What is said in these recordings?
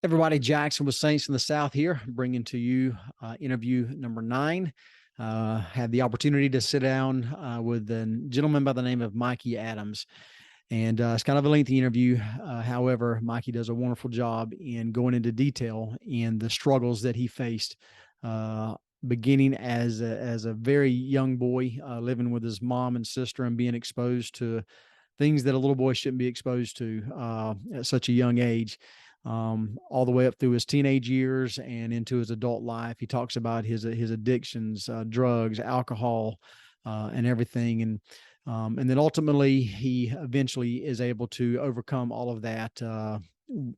Everybody, Jackson with Saints in the South here, bringing to you interview number 9. Had the opportunity to sit down with a gentleman by the name of Mikey Adams. And it's kind of a lengthy interview. However, Mikey does a wonderful job in going into detail in the struggles that he faced, beginning as a very young boy, living with his mom and sister and being exposed to things that a little boy shouldn't be exposed to at such a young age, all the way up through his teenage years and into his adult life. He talks about his addictions, drugs, alcohol, and everything. And then ultimately, he eventually is able to overcome all of that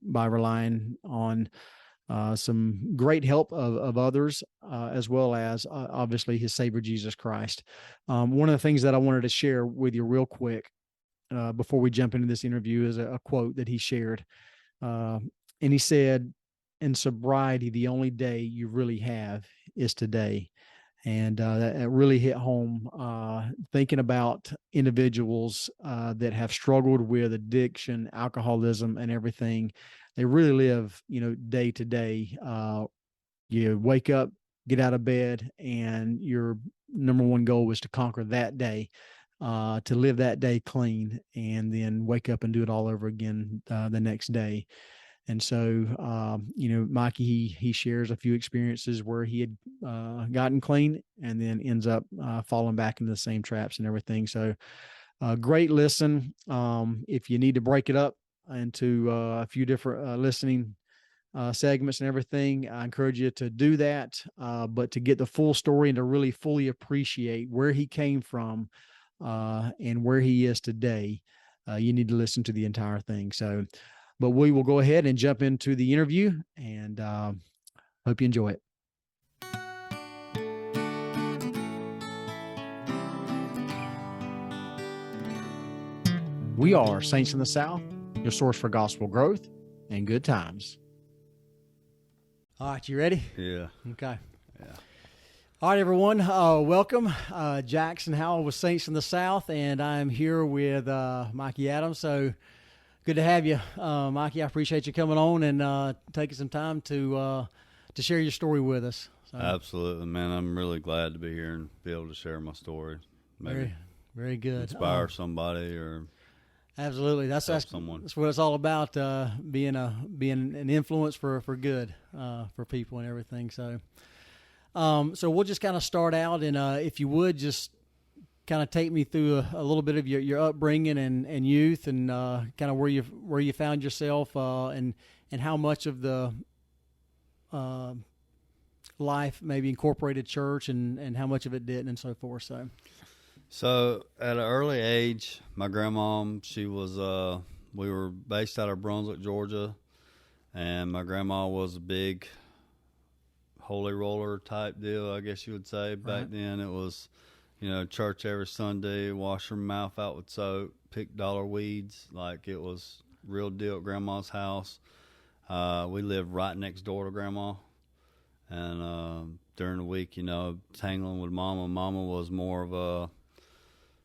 by relying on some great help of others, as well as obviously his Savior, Jesus Christ. One of the things that I wanted to share with you real quick before we jump into this interview is a quote that he shared. And he said, in sobriety, the only day you really have is today. And that really hit home, thinking about individuals that have struggled with addiction, alcoholism, and everything. They really live, day to day. You wake up, get out of bed, and your number one goal was to conquer that day, to live that day clean, and then wake up and do it all over again the next day. And so, Mikey, he shares a few experiences where he had gotten clean and then ends up falling back into the same traps and everything. So great listen. If you need to break it up into a few different listening segments and everything, I encourage you to do that. But to get the full story and to really fully appreciate where he came from and where he is today, you need to listen to the entire thing. So, but we will go ahead and jump into the interview, and hope you enjoy it. We are Saints in the South, your source for gospel growth and good times. All right, you ready? Yeah. Okay. Yeah. All right, everyone. Welcome. Jackson Howell with Saints in the South, and I'm here with Mikey Adams. So good to have you, Mikey. I appreciate you coming on and taking some time to share your story with us. So, Absolutely, man. I'm really glad to be here and be able to share my story. Maybe very, very good. inspire somebody or absolutely. That's someone. That's what it's all about. Being an influence for good for people and everything. So, so we'll just kind of start out, and if you would just kind of take me through a little bit of your upbringing and youth, and kind of where you found yourself, and how much of the life maybe incorporated church, and how much of it didn't, and so forth. So at an early age, my grandma, she was, we were based out of Brunswick, Georgia, and my grandma was a big holy roller type deal, I guess you would say. Back then it was, church every Sunday, wash her mouth out with soap, pick dollar weeds. Like, it was real deal at Grandma's house. We lived right next door to Grandma. And during the week, tangling with Mama. Mama was more of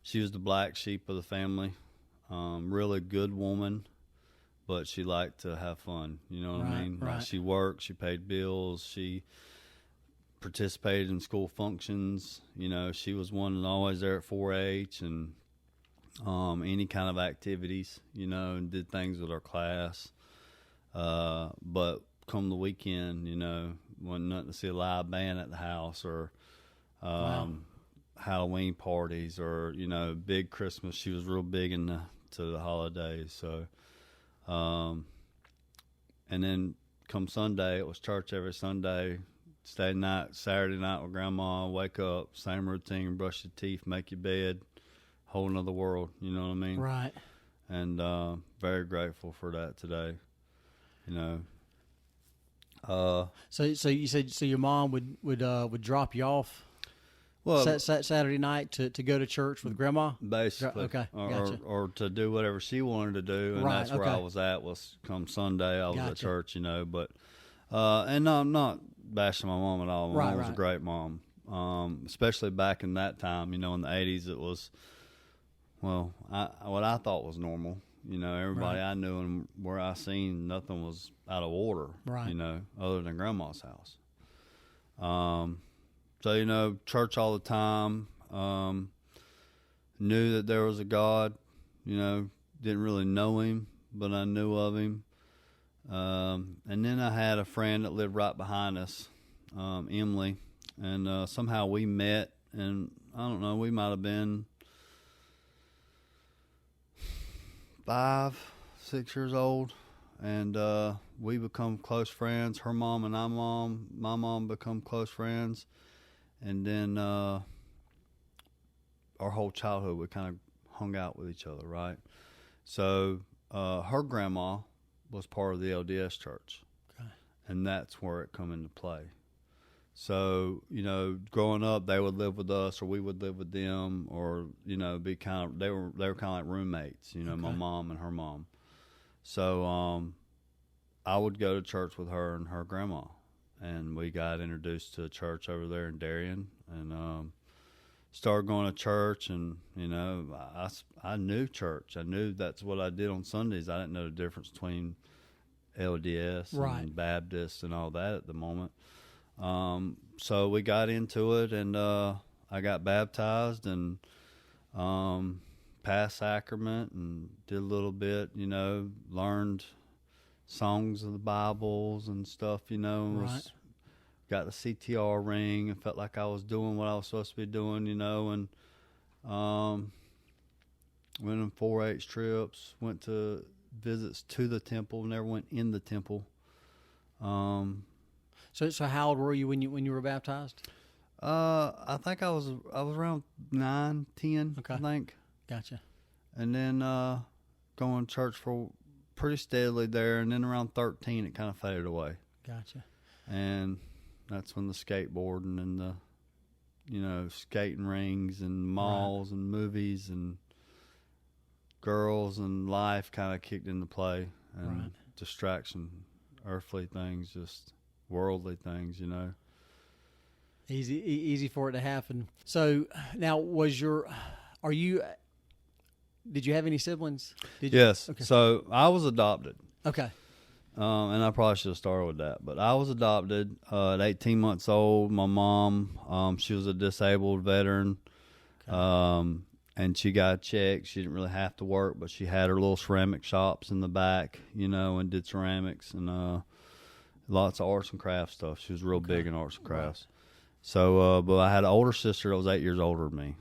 she was the black sheep of the family. Really good woman, but she liked to have fun. You know what I mean? Right. Like, she worked, she paid bills, she participated in school functions. She was one always there at 4-H and any kind of activities, and did things with our class. But come the weekend, wasn't nothing to see a live band at the house, or Halloween parties, or big Christmas. She was real big into the holidays. So, and then come Sunday, it was church every Sunday. Saturday night with Grandma, wake up, same routine, brush your teeth, make your bed, whole nother world, you know what I mean? Right. And very grateful for that today, So you said your mom would drop you off Saturday night to go to church with Grandma? Basically. Okay, gotcha. Or to do whatever she wanted to do, and that's where I was at. Was come Sunday, I was at church, but and no, I'm not bashing my mom at all. My mom was a great mom, especially back in that time. In the 80s, it was what I thought was normal. You know, everybody I knew and where I seen, nothing was out of order. Right. You know, other than Grandma's house. So you know, church all the time. Knew that there was a God. You know, didn't really know him, but I knew of him. And then I had a friend that lived right behind us, Emily, and somehow we met, and I don't know, we might have been 5, 6 years old, and we become close friends. Her mom and my mom become close friends, and then our whole childhood we kind of hung out with each other, right? So her grandma was part of the LDS church, and that's where it come into play. So, you know, growing up, they would live with us, or we would live with them, or, you know, be kind of, they were kind of like roommates, you know, my mom and her mom. So I would go to church with her and her grandma, and we got introduced to a church over there in Darien, and started going to church. And, you know, I knew church. I knew that's what I did on Sundays. I didn't know the difference between LDS and Baptist and all that at the moment. So we got into it, and I got baptized and passed sacrament and did a little bit, you know, learned songs of the Bibles and stuff, you know. Got the CTR ring and felt like I was doing what I was supposed to be doing, you know, and went on 4-H trips, went to visits to the temple, never went in the temple. So how old were you when you were baptized? I think I was around 9, 10, I think. Gotcha. And then going to church for pretty steadily there, and then around 13 it kind of faded away. Gotcha. And that's when the skateboarding and the, you know, skating rings and malls and movies and girls and life kind of kicked into play, and distraction, earthly things, just worldly things, you know. Easy for it to happen. So now, did you have any siblings? Yes. Okay. So I was adopted. Okay. And I probably should have started with that, but I was adopted at 18 months old. My mom, she was a disabled veteran, and she got checked. She didn't really have to work, but she had her little ceramic shops in the back, you know, and did ceramics and lots of arts and crafts stuff. She was real big in arts and crafts. So, but I had an older sister that was 8 years older than me,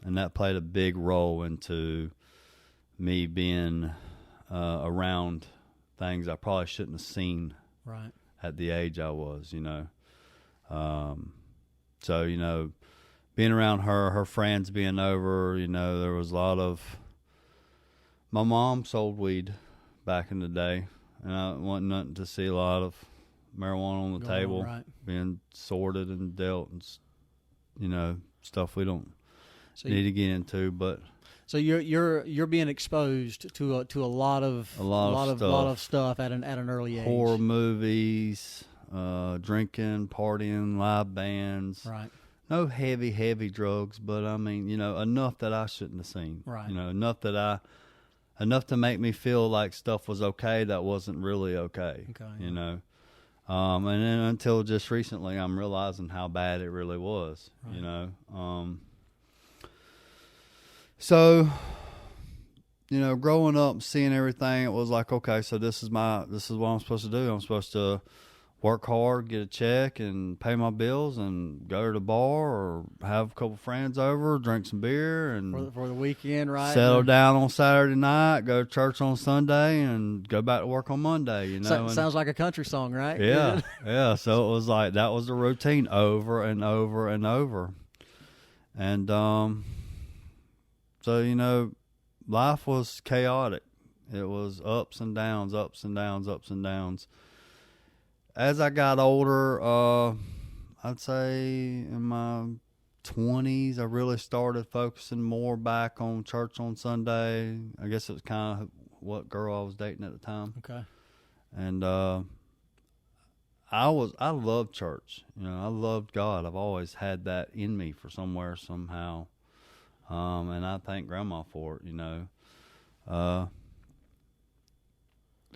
and that played a big role into me being around things I probably shouldn't have seen at the age I was, you know. So, you know, being around her friends being over, you know, there was a lot of, my mom sold weed back in the day, and I wasn't nothing to see a lot of marijuana on the table being sorted and dealt, and, you know, stuff we don't need to get into, but. So you're being exposed to a lot of stuff at an early age. Horror movies, drinking, partying, live bands. Right. No heavy drugs, but I mean, you know, enough that I shouldn't have seen. Right. You know, enough to make me feel like stuff was okay that wasn't really okay. You know. And then until just recently, I'm realizing how bad it really was. You know. So, you know, growing up, seeing everything, it was like, okay, so this is what I'm supposed to do. I'm supposed to work hard, get a check, and pay my bills, and go to the bar, or have a couple friends over, drink some beer, and for the weekend, right? Settle down on Saturday night, go to church on Sunday, and go back to work on Monday. You know, sounds like a country song, right? Yeah, yeah. So it was like that was the routine over and over and over, and so, you know, life was chaotic. It was ups and downs, ups and downs, ups and downs. As I got older, I'd say in my 20s, I really started focusing more back on church on Sunday. I guess it was kind of what girl I was dating at the time. Okay. And I loved church. You know, I loved God. I've always had that in me for somewhere, somehow. And I thank Grandma for it, you know.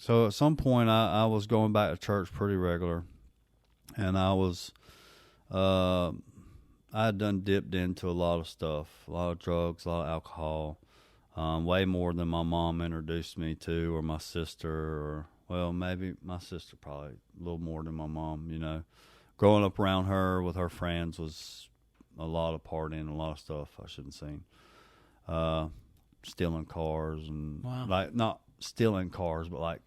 So at some point, I was going back to church pretty regular, and I had done dipped into a lot of stuff, a lot of drugs, a lot of alcohol, way more than my mom introduced me to, or my sister, or, well, maybe my sister probably a little more than my mom, you know. Growing up around her with her friends was a lot of partying, a lot of stuff I shouldn't seen. Stealing cars and, Wow. like, not stealing cars, but like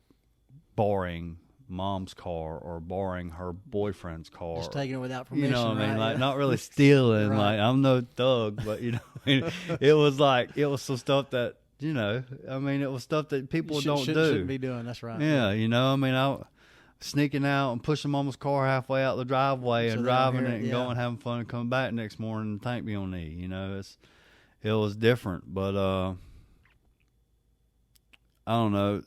borrowing mom's car or borrowing her boyfriend's car. Just taking it without permission. You know what I mean? Right? Like, not really stealing. Right. Like, I'm no thug, but, you know, I mean, it was some stuff that, you know, I mean, it was stuff that people don't do. Shouldn't be doing. That's right. Yeah, you know, I mean, I sneaking out and pushing mama's car halfway out the driveway and driving it and going, having fun, and coming back next morning and tank me on E. You know, it was different, but I don't know.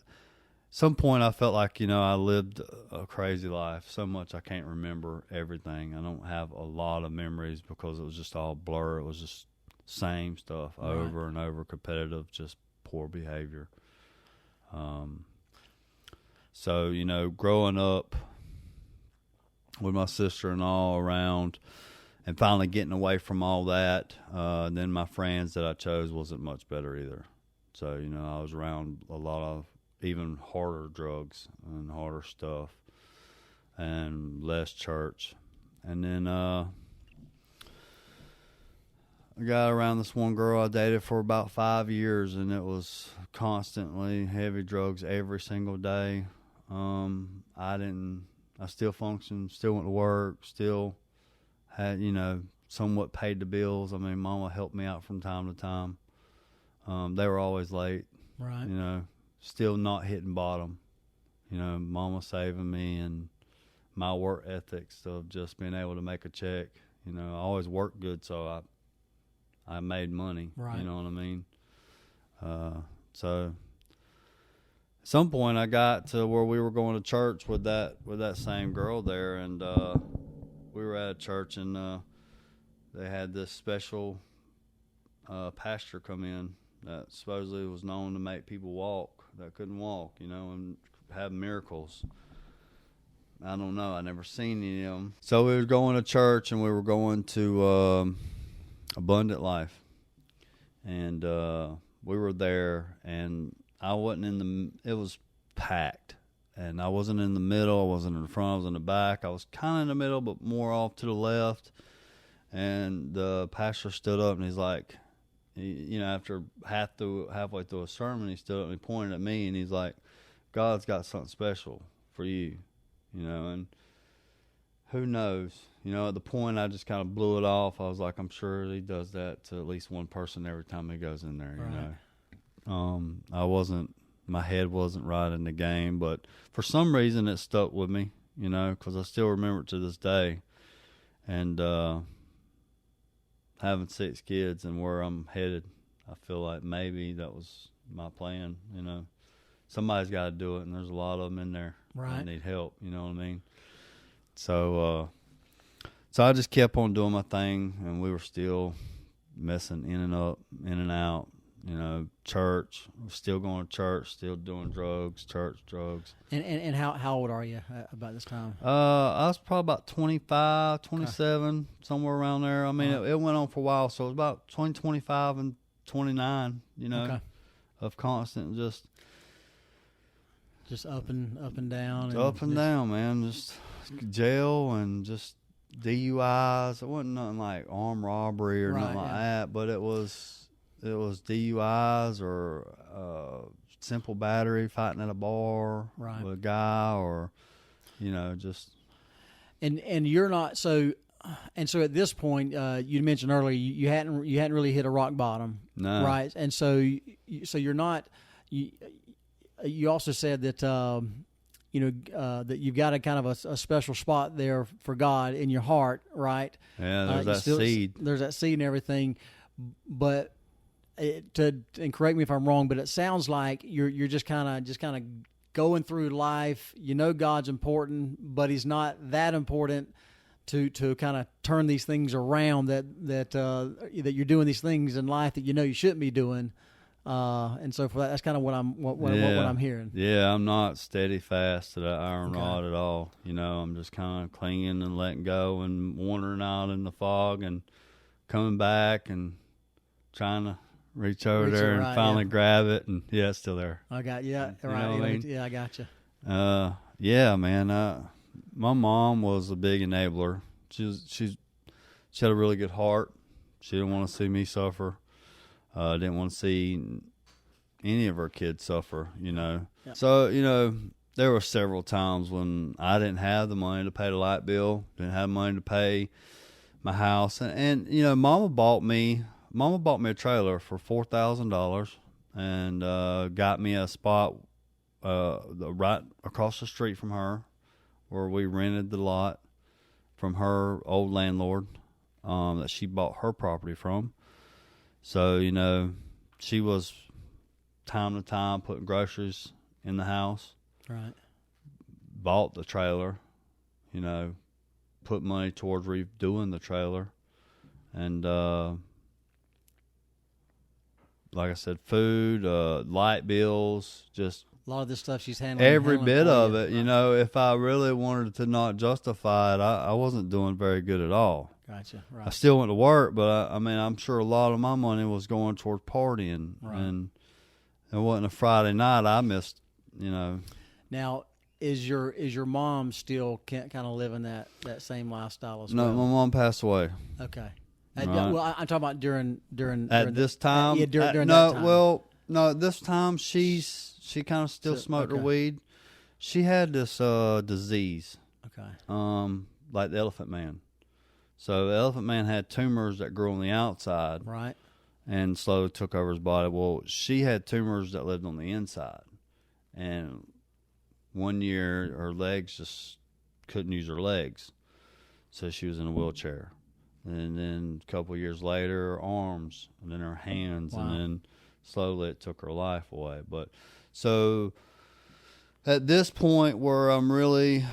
Some point I felt like, you know, I lived a crazy life so much I can't remember everything. I don't have a lot of memories because it was just all blur. It was just same stuff over and over, competitive, just poor behavior. So, you know, growing up with my sister and all around and finally getting away from all that, then my friends that I chose wasn't much better either. So, you know, I was around a lot of even harder drugs and harder stuff and less church. And then I got around this one girl I dated for about 5 years, and it was constantly heavy drugs every single day. I still functioned, still went to work, still had, you know, somewhat paid the bills. I mean, mama helped me out from time to time. They were always late, Right. you know, still not hitting bottom, you know, mama saving me, and my work ethics of just being able to make a check. You know, I always worked good, so I made money, Right. you know what I mean? So at some point I got to where we were going to church with that same girl there, and we were at a church, and they had this special pastor come in that supposedly was known to make people walk that couldn't walk, you know, and have miracles. I don't know. I never seen any of them. So we were going to church, and we were going to Abundant Life, and we were there, and I wasn't it was packed, and I wasn't in the middle, I wasn't in the front, I was in the back. I was kind of in the middle, but more off to the left. And the pastor stood up, and he's like, you know, after halfway through a sermon, he stood up and he pointed at me, and he's like, God's got something special for you, you know, and who knows, you know, at the point I just kind of blew it off. I was like, I'm sure he does that to at least one person every time he goes in there, you know. My head wasn't right in the game, but for some reason it stuck with me, you know, because I still remember it to this day. And having 6 kids and where I'm headed, I feel like maybe that was my plan, you know. Somebody's got to do it, and there's a lot of them in there that need help, you know what I mean? So I just kept on doing my thing, and we were still messing in and out, you know, church, still going to church, still doing drugs, church drugs. And how old are you about this time? I was probably about 25, 27, somewhere around there. I mean, it went on for a while, so it was about 25, and 29, you know, of constant just up and down. Up and down, man. Just jail and just DUIs. It wasn't nothing like armed robbery or nothing like that, but it was DUIs or simple battery, fighting at a bar with a guy, or, you know, just. And you're not so. And so at this point, you mentioned earlier you hadn't really hit a rock bottom, no, right? And so you're not. You also said that that you've got a kind of a special spot there for God in your heart, right? Yeah, there's that seed. There's that seed and everything, but and correct me if I'm wrong, but it sounds like you're just kind of going through life. You know God's important, but He's not that important to kind of turn these things around. That you're doing these things in life that you know you shouldn't be doing. And so for that, that's kind of what what Yeah. I'm hearing. Yeah, I'm not steady fast to that iron Okay. rod at all. You know, I'm just kind of clinging and letting go and wandering out in the fog and coming back and trying to reach over Reach it, there and right, finally yeah. grab it, and yeah, it's still there. I got yeah, You right. know what I mean? Yeah, I got you. Yeah, man. My mom was a big enabler. She had a really good heart. She didn't want to see me suffer. Didn't want to see any of her kids suffer, you know. Yeah. So, you know, there were several times when I didn't have the money to pay the light bill, didn't have money to pay my house, and you know, Mama bought me a trailer for $4,000 and got me a spot right across the street from her, where we rented the lot from her old landlord that she bought her property from. So, you know, she was time to time putting groceries in the house. Right. Bought the trailer, you know, put money towards redoing the trailer. And like I said, food, light bills, just A lot of this stuff she's handling. every bit for of you. it. You know, if I really wanted to not justify it, I wasn't doing very good at all. Gotcha. I Right. still went to work, but I mean, I'm sure a lot of my money was going towards partying. Right. And it wasn't a Friday night I missed, you know. Now, is your mom still kind of living that same lifestyle as No, well? my mom passed away. Okay. Right. Well, I'm talking about during At this time? yeah, during no, that time. well, no, at this time she kind of still So, smoked her okay. weed. She had this disease, Okay. like the Elephant Man. So the Elephant Man had tumors that grew on the outside Right. and slowly took over his body. Well, she had tumors that lived on the inside. And one year her legs just couldn't use her legs. So she was in a wheelchair. And then a couple of years later, her arms, and then her hands, Wow. and then slowly it took her life away. But so at this point where I'm really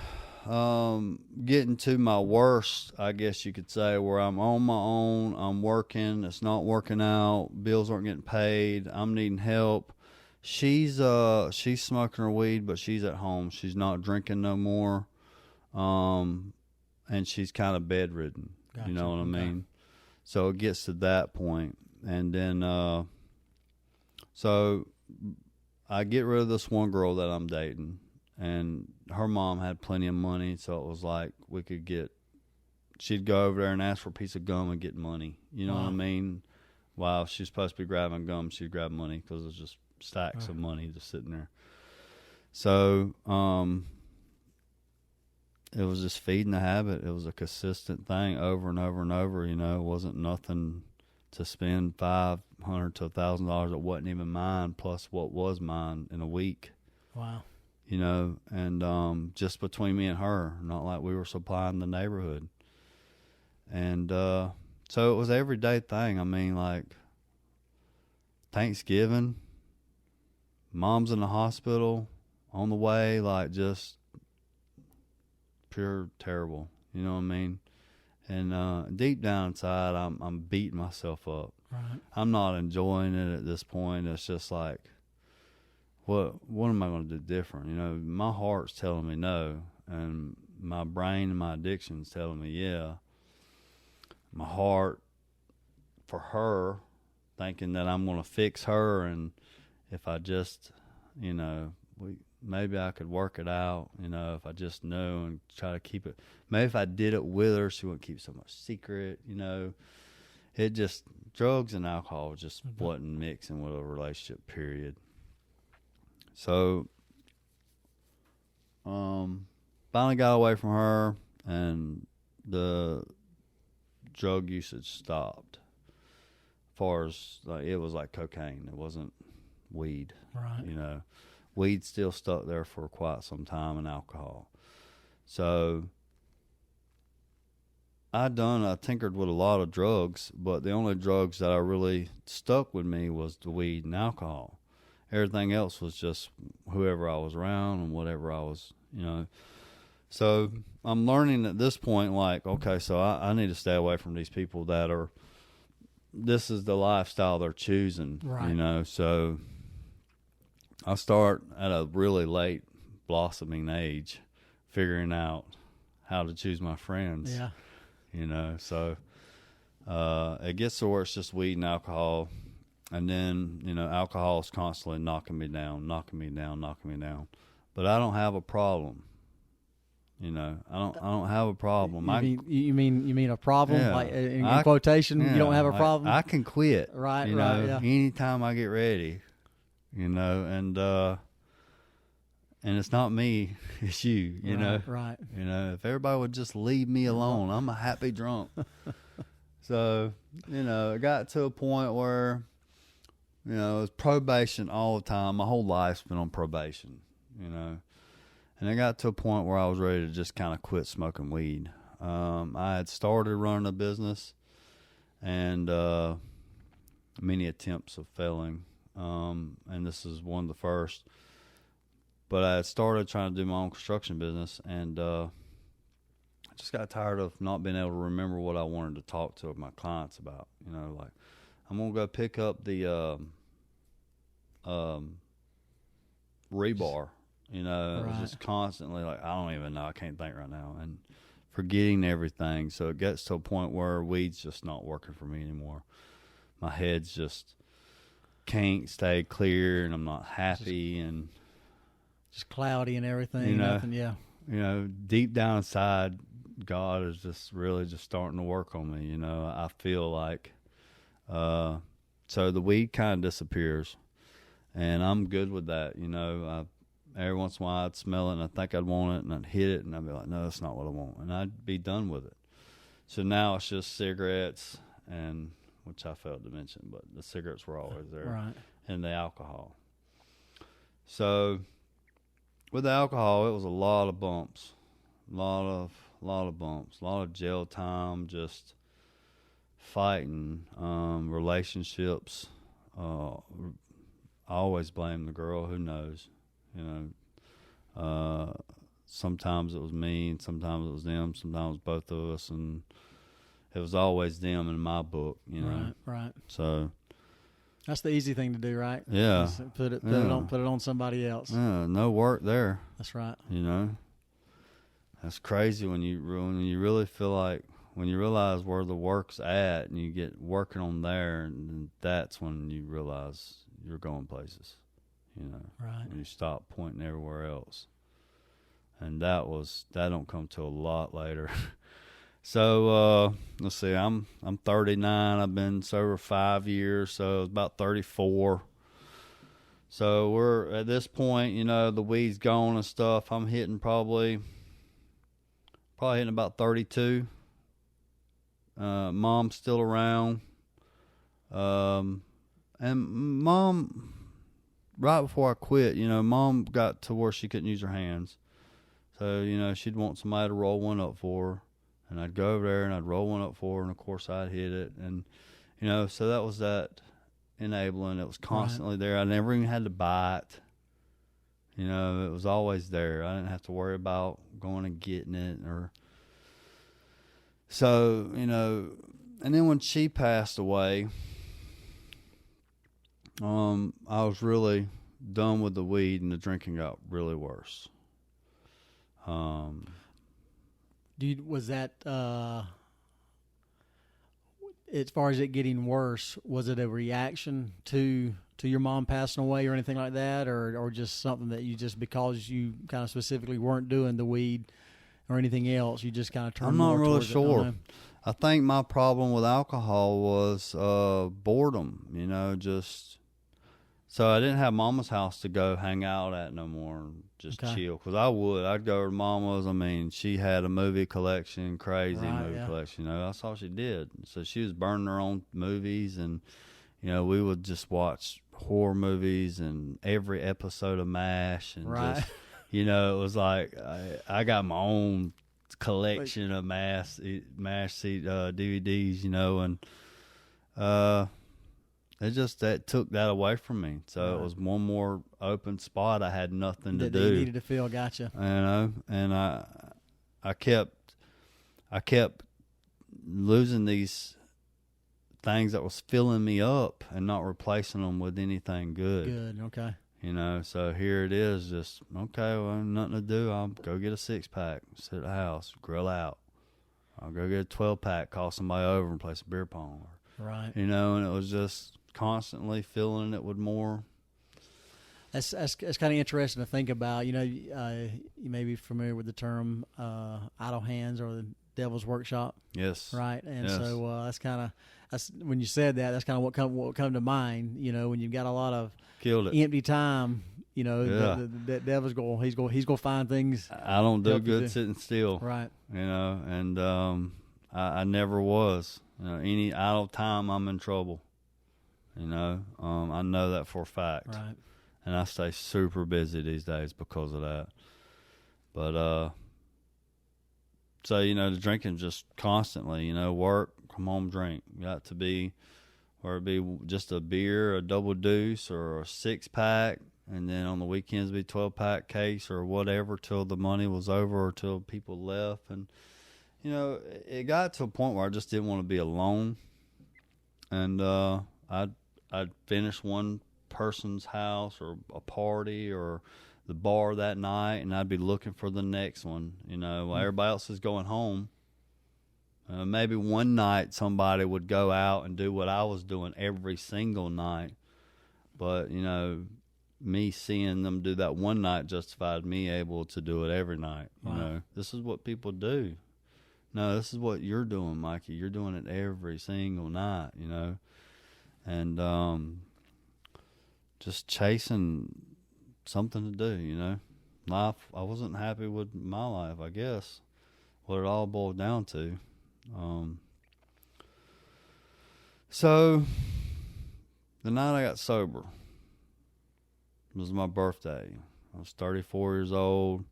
getting to my worst, I guess you could say, where I'm on my own, I'm working, it's not working out, bills aren't getting paid, I'm needing help. She's smoking her weed, but she's at home. She's not drinking no more, and she's kind of bedridden. Gotcha. You know what I Okay. mean? So it gets to that point, and then so I get rid of this one girl that I'm dating, and her mom had plenty of money, so it was like she'd go over there and ask for a piece of gum and get money. You know Wow. what I mean? While she's supposed to be grabbing gum, she'd grab money because it was just stacks of money just sitting there. So it was just feeding the habit. It was a consistent thing over and over and over. You know, it wasn't nothing to spend $500 to $1,000 that wasn't even mine, plus what was mine in a week. Wow. You know, and just between me and her, not like we were supplying the neighborhood. And so it was an everyday thing. I mean, like Thanksgiving, mom's in the hospital on the way, like just pure terrible. You know what I mean? And deep down inside, I'm beating myself up. Right. I'm not enjoying it at this point. It's just like, what am I going to do different? You know, my heart's telling me no, and my brain and my addiction's telling me yeah. My heart for her, thinking that I'm going to fix her, and if I just, you know, maybe I could work it out, you know, if I just knew and try to keep it. Maybe if I did it with her, she wouldn't keep so much secret, you know. It just, drugs and alcohol just wasn't mixing with a relationship, period. So, finally got away from her, and the drug usage stopped. As far as, like, it was like cocaine. It wasn't weed. Right. You know, weed still stuck there for quite some time, and alcohol. So I tinkered with a lot of drugs, but the only drugs that I really stuck with me was the weed and alcohol. Everything else was just whoever I was around and whatever I was, you know. So I'm learning at this point, like, okay, so I need to stay away from these people that are this is the lifestyle they're choosing, Right. you know. So I start at a really late blossoming age, figuring out how to choose my friends. Yeah. You know, so it gets to where it's just weed and alcohol, and then, you know, alcohol is constantly knocking me down. But I don't have a problem. You know, I don't have a problem. You mean a problem? Yeah. Like in quotation, you don't have a problem? I can quit. Right, you right, know, yeah. anytime I get ready. You know, and it's not me, it's you. You know, right. You know, if everybody would just leave me alone, I'm a happy drunk. So, you know, it got to a point where, you know, it was probation all the time. My whole life's been on probation, you know. And it got to a point where I was ready to just kind of quit smoking weed. I had started running a business, and many attempts of failing. And this is one of the first. But I had started trying to do my own construction business, and I just got tired of not being able to remember what I wanted to talk to my clients about. You know, like, I'm going to go pick up the rebar. You know, it was just constantly like, I don't even know. I can't think right now. And forgetting everything. So it gets to a point where weed's just not working for me anymore. My head's just can't stay clear, and I'm not happy, and just cloudy and everything. You know, nothing, yeah. You know, deep down inside, God is just really just starting to work on me. You know, I feel like, so the weed kind of disappears, and I'm good with that. You know, every once in a while I'd smell it and I think I'd want it, and I'd hit it and I'd be like, no, that's not what I want. And I'd be done with it. So now it's just cigarettes, and which I failed to mention, but the cigarettes were always there. Right. And the alcohol. So with the alcohol, it was a lot of bumps, a lot of bumps, a lot of jail time, just fighting, relationships. I always blame the girl. Who knows? You know, sometimes it was me, and sometimes it was them, sometimes both of us, and it was always them in my book. You know, right. So that's the easy thing to do, right? Yeah. Just put it on somebody else. Yeah, no work there. That's right. You know, that's crazy when you really feel like, when you realize where the work's at and you get working on there, and that's when you realize you're going places. You know, right. When you stop pointing everywhere else, and that don't come till a lot later. So let's see, I'm 39. I've been sober 5 years, so it's about 34. So we're at this point, you know, the weed's gone and stuff. I'm hitting probably hitting about 32. Mom's still around, and Mom, right before I quit, you know, Mom got to where she couldn't use her hands, so, you know, she'd want somebody to roll one up for her. And I'd go over there and I'd roll one up for her, and of course I'd hit it. And, you know, so that was that enabling. It was constantly there. I never even had to buy it. You know, it was always there. I didn't have to worry about going and getting it. So, you know, and then when she passed away, I was really done with the weed, and the drinking got really worse. Was that as far as it getting worse, was it a reaction to your mom passing away or anything like that, or just something that you just, because you kind of specifically weren't doing the weed or anything else, you just kind of turned? I'm not really sure. I think my problem with alcohol was boredom. You know, just so I didn't have Mama's house to go hang out at no more and just chill. Because I'd go to Mama's. I mean, she had a movie collection, crazy movie collection. You know, that's all she did. So she was burning her own movies, and, you know, we would just watch horror movies and every episode of MASH, and just, you know, it was like I got my own collection of MASH DVDs, you know, and it just that took that away from me. So it was one more open spot. I had nothing to do. You needed to fill. Gotcha. You know, and I kept losing these things that was filling me up and not replacing them with anything good. Good. Okay. You know, so here it is, just, okay, well, nothing to do. I'll go get a 6-pack, sit at the house, grill out. I'll go get a 12-pack, call somebody over and play some beer pong. Right. You know, and it was just constantly filling it with more. That's kind of interesting to think about. You know, you may be familiar with the term idle hands or the devil's workshop. Yes. Right. And yes. so that's when you said that, that's kind of what come to mind. You know, when you've got a lot of Killed it. empty time, you know, Yeah. the devil's he's going to find things. I don't do good sitting still. Right. You know, and I never was. You know, any idle time, I'm in trouble. You know, I know that for a fact. Right. And I stay super busy these days because of that. But, so, you know, the drinking just constantly, you know, work, come home, drink. Got to be, or it be just a beer, a double deuce, or a 6-pack. And then on the weekends, be 12-pack case or whatever till the money was over or till people left. And, you know, it got to a point where I just didn't want to be alone. And I'd finish one person's house or a party or the bar that night, and I'd be looking for the next one. You know, while everybody else is going home. Maybe one night somebody would go out and do what I was doing every single night. But, you know, me seeing them do that one night justified me able to do it every night. You Wow. know, this is what people do. No, this is what you're doing, Mikey. You're doing it every single night, you know. And just chasing something to do, you know. Life, I wasn't happy with my life, I guess, what it all boiled down to. So the night I got sober was my birthday. I was 34 years old.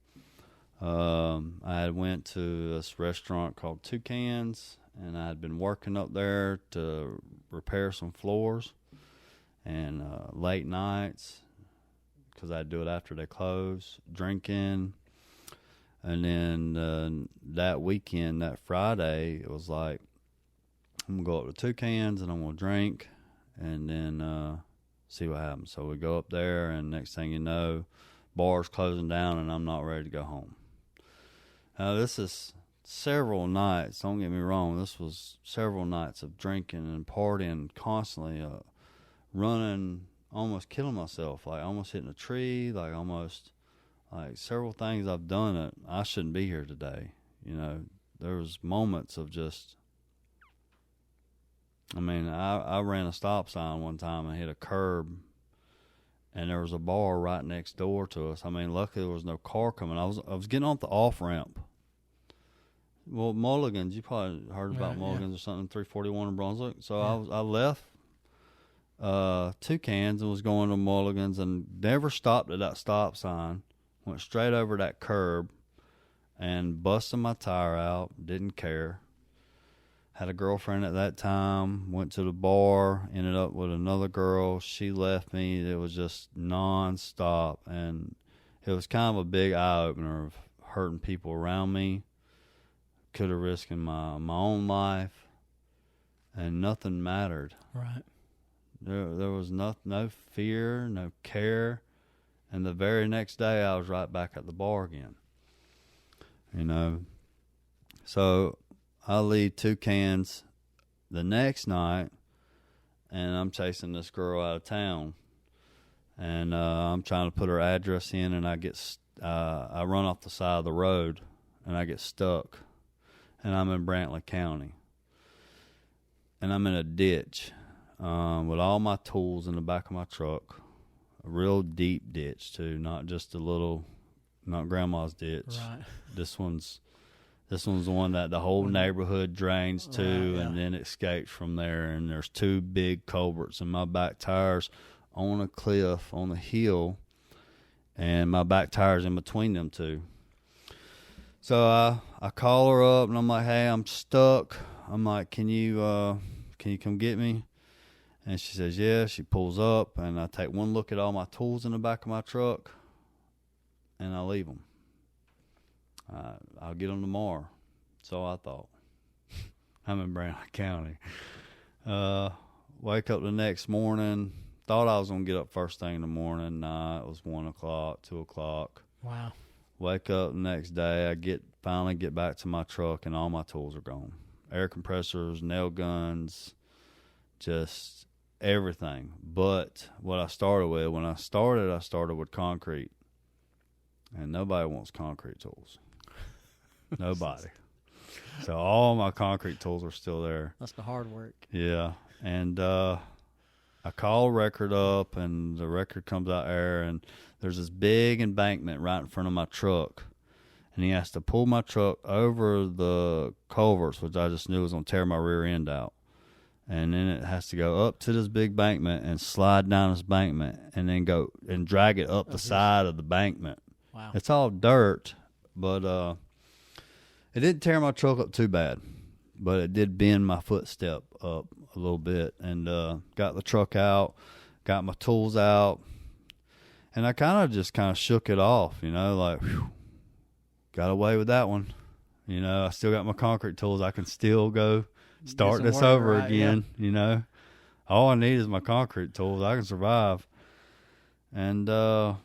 I had went to this restaurant called Toucans, and I had been working up there to repair some floors. And late nights, because I'd do it after they close, drinking. And then that weekend, that Friday, it was like, I'm going to go up to Toucans and I'm going to drink and then see what happens. So we go up there, and next thing you know, bar's closing down and I'm not ready to go home. Now, this is several nights, don't get me wrong, this was several nights of drinking and partying constantly, running, almost killing myself, like almost hitting a tree, like almost, like several things I've done that I shouldn't be here today. You know, there was moments of just, I mean, I ran a stop sign one time and hit a curb, and there was a bar right next door to us. I mean, luckily there was no car coming. I was getting off the off ramp. Well, Mulligan's, you probably heard about Mulligan's or something, 341 in Brunswick. So I left Toucans and was going to Mulligan's and never stopped at that stop sign. Went straight over that curb and busted my tire out. Didn't care. Had a girlfriend at that time. Went to the bar. Ended up with another girl. She left me. It was just nonstop, and it was kind of a big eye opener of hurting people around me. Could have risked my own life, and nothing mattered. Right. There was no fear, no care, and the very next day I was right back at the bar again. You know, so I leave Toucans the next night, and I'm chasing this girl out of town, and I'm trying to put her address in, and I run off the side of the road, and I get stuck. And I'm in Brantley County. And I'm in a ditch with all my tools in the back of my truck. A real deep ditch, too. Not just a little, not grandma's ditch. Right. This one's the one that the whole neighborhood drains to, Right, yeah. and then escapes from there. And there's two big culverts, and my back tire's on a cliff, on a hill, and my back tire's in between them two. So I call her up, and I'm like, hey, I'm stuck. I'm like, can you come get me? And she says, yeah. She pulls up, and I take one look at all my tools in the back of my truck, and I leave them. I'll get them tomorrow. So I thought. I'm in Brantley County. Wake up the next morning. Thought I was going to get up first thing in the morning. Nah, it was 1 o'clock, 2 o'clock. Wow. Wake up the next day. I finally get back to my truck, and all my tools are gone. Air compressors, nail guns, just everything. But what I started with, when I started with concrete. And nobody wants concrete tools. Nobody. So all my concrete tools are still there. That's the hard work. Yeah. And I call a record up, and the record comes out there, and there's this big embankment right in front of my truck. And he has to pull my truck over the culverts, which I just knew was going to tear my rear end out. And then it has to go up to this big embankment and slide down this embankment and then go and drag it up the side of the embankment. Wow. It's all dirt, but it didn't tear my truck up too bad. But it did bend my footstep up a little bit, and got the truck out, got my tools out, and I kind of shook it off, like, whew, got away with that one. I still got my concrete tools. I can still go start this over again, All I need is my concrete tools. I can survive. And the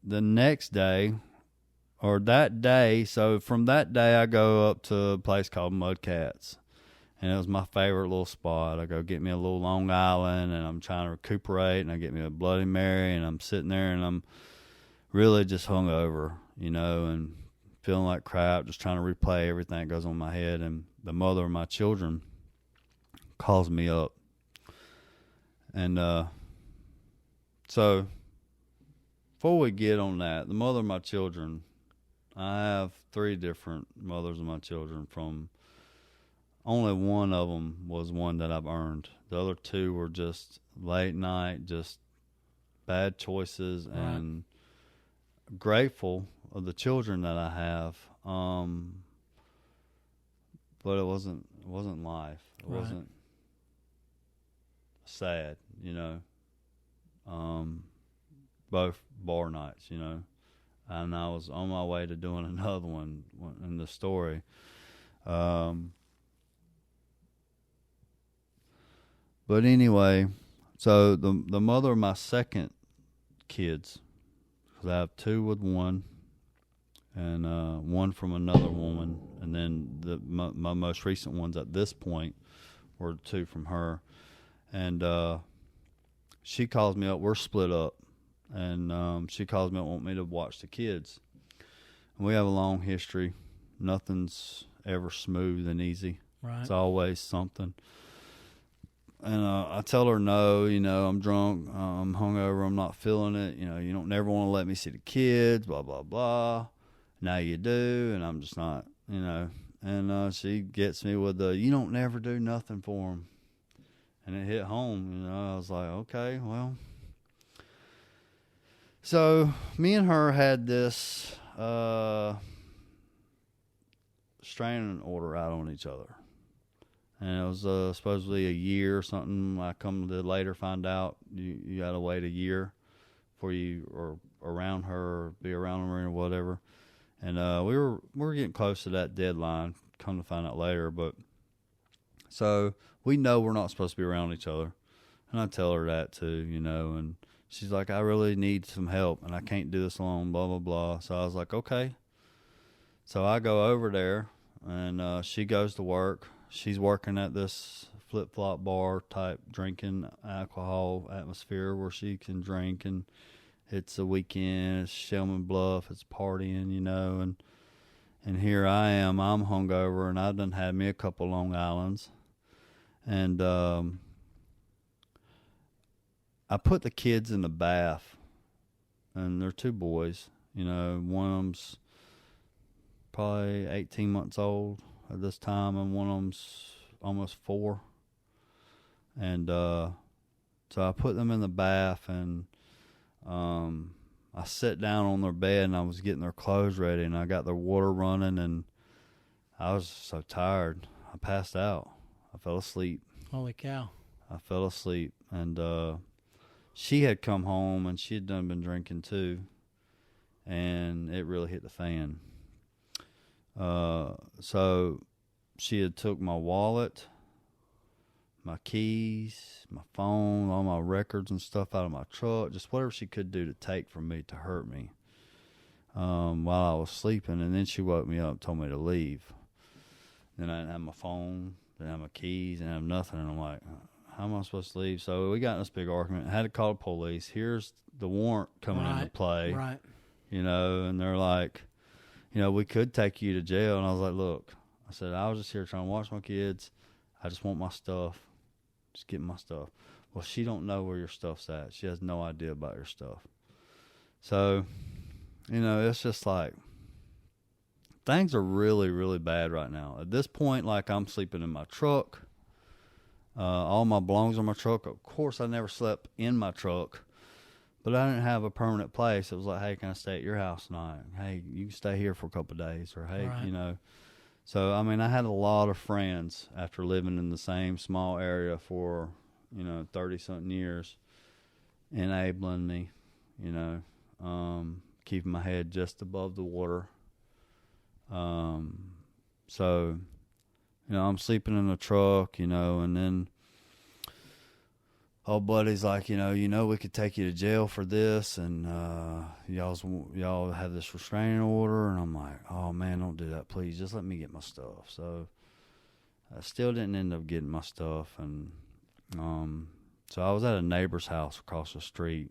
next day, or that day, so from that day I go up to a place called Mud Cats. And it was my favorite little spot. I go get me a little Long Island, and I'm trying to recuperate, and I get me a Bloody Mary, and I'm sitting there, and I'm really just hungover, and feeling like crap, just trying to replay everything that goes on in my head. And the mother of my children calls me up. And so before we get on that, the mother of my children, I have 3 different mothers of my children. From only one of them was one that I've earned. The other 2 were just late night, just bad choices, Right. And grateful of the children that I have. But it wasn't life. It Right. wasn't sad, both bar nights, and I was on my way to doing another one in the story. But anyway, so the mother of my second kids, because I have 2 with one, and one from another woman, and then my most recent ones at this point were 2 from her. And she calls me up. We're split up. And she calls me up, want me to watch the kids. And we have a long history. Nothing's ever smooth and easy. Right. It's always something. And I tell her no, I'm drunk, I'm hungover, I'm not feeling it. You don't never want to let me see the kids, blah, blah, blah. Now you do, and I'm just not, And she gets me with the, you don't never do nothing for them. And it hit home, I was like, okay, well. So me and her had this restraining order out on each other. And it was supposedly a year or something. I come to later find out you got to wait a year before you are around her or be around her or whatever. And we were getting close to that deadline. Come to find out later, but so we know we're not supposed to be around each other, and I tell her that too, And she's like, I really need some help, and I can't do this alone. Blah blah blah. So I was like, okay. So I go over there, and she goes to work. She's working at this flip-flop bar type drinking alcohol atmosphere where she can drink, and it's a weekend, it's Shellman Bluff, it's partying, and here I am, I'm hungover, and I've done had me a couple Long Islands, and I put the kids in the bath, and they're 2 boys, one of them's probably 18 months old at this time, and one of them's almost 4. And so I put them in the bath, and I sat down on their bed, and I was getting their clothes ready, and I got their water running, and I was so tired. I passed out. I fell asleep. Holy cow. I fell asleep, and she had come home, and she had been drinking too, and it really hit the fan. So she had took my wallet, my keys, my phone, all my records and stuff out of my truck, just whatever she could do to take from me to hurt me while I was sleeping. And then she woke me up and told me to leave. Then I didn't have my phone, didn't have my keys, didn't have nothing. And I'm like, how am I supposed to leave? So we got in this big argument. I had to call the police. Here's the warrant coming into play. Right. You know, and they're like, you know, we could take you to jail. And I was like, look, I said, I was just here trying to watch my kids. I just want my stuff. Just get my stuff. Well, she don't know where your stuff's at. She has no idea about your stuff. So, you know, it's just like, things are really, really bad right now. At this point, like, I'm sleeping in my truck. All my belongings are in my truck. Of course, I never slept in my truck, but I didn't have a permanent place. It was like, hey, can I stay at your house tonight? Hey, you can stay here for a couple of days, or hey, right. you know. So, I mean, I had a lot of friends after living in the same small area for, you know, 30-something years, enabling me, you know, keeping my head just above the water. So, you know, I'm sleeping in the truck, you know, and then old buddy's like, you know, we could take you to jail for this, and y'all have this restraining order. And I'm like, oh man, don't do that, please. Just let me get my stuff. So I still didn't end up getting my stuff, and so I was at a neighbor's house across the street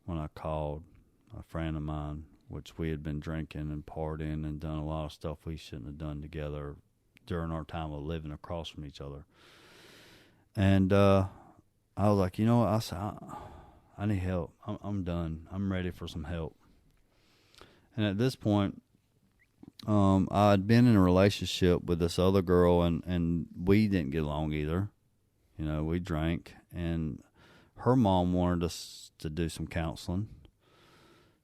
when I called a friend of mine, which we had been drinking and partying and done a lot of stuff we shouldn't have done together during our time of living across from each other. And I was like, you know what? I said, I need help. I'm done. I'm ready for some help. And at this point, I had been in a relationship with this other girl, and we didn't get along either. You know, we drank, and her mom wanted us to do some counseling.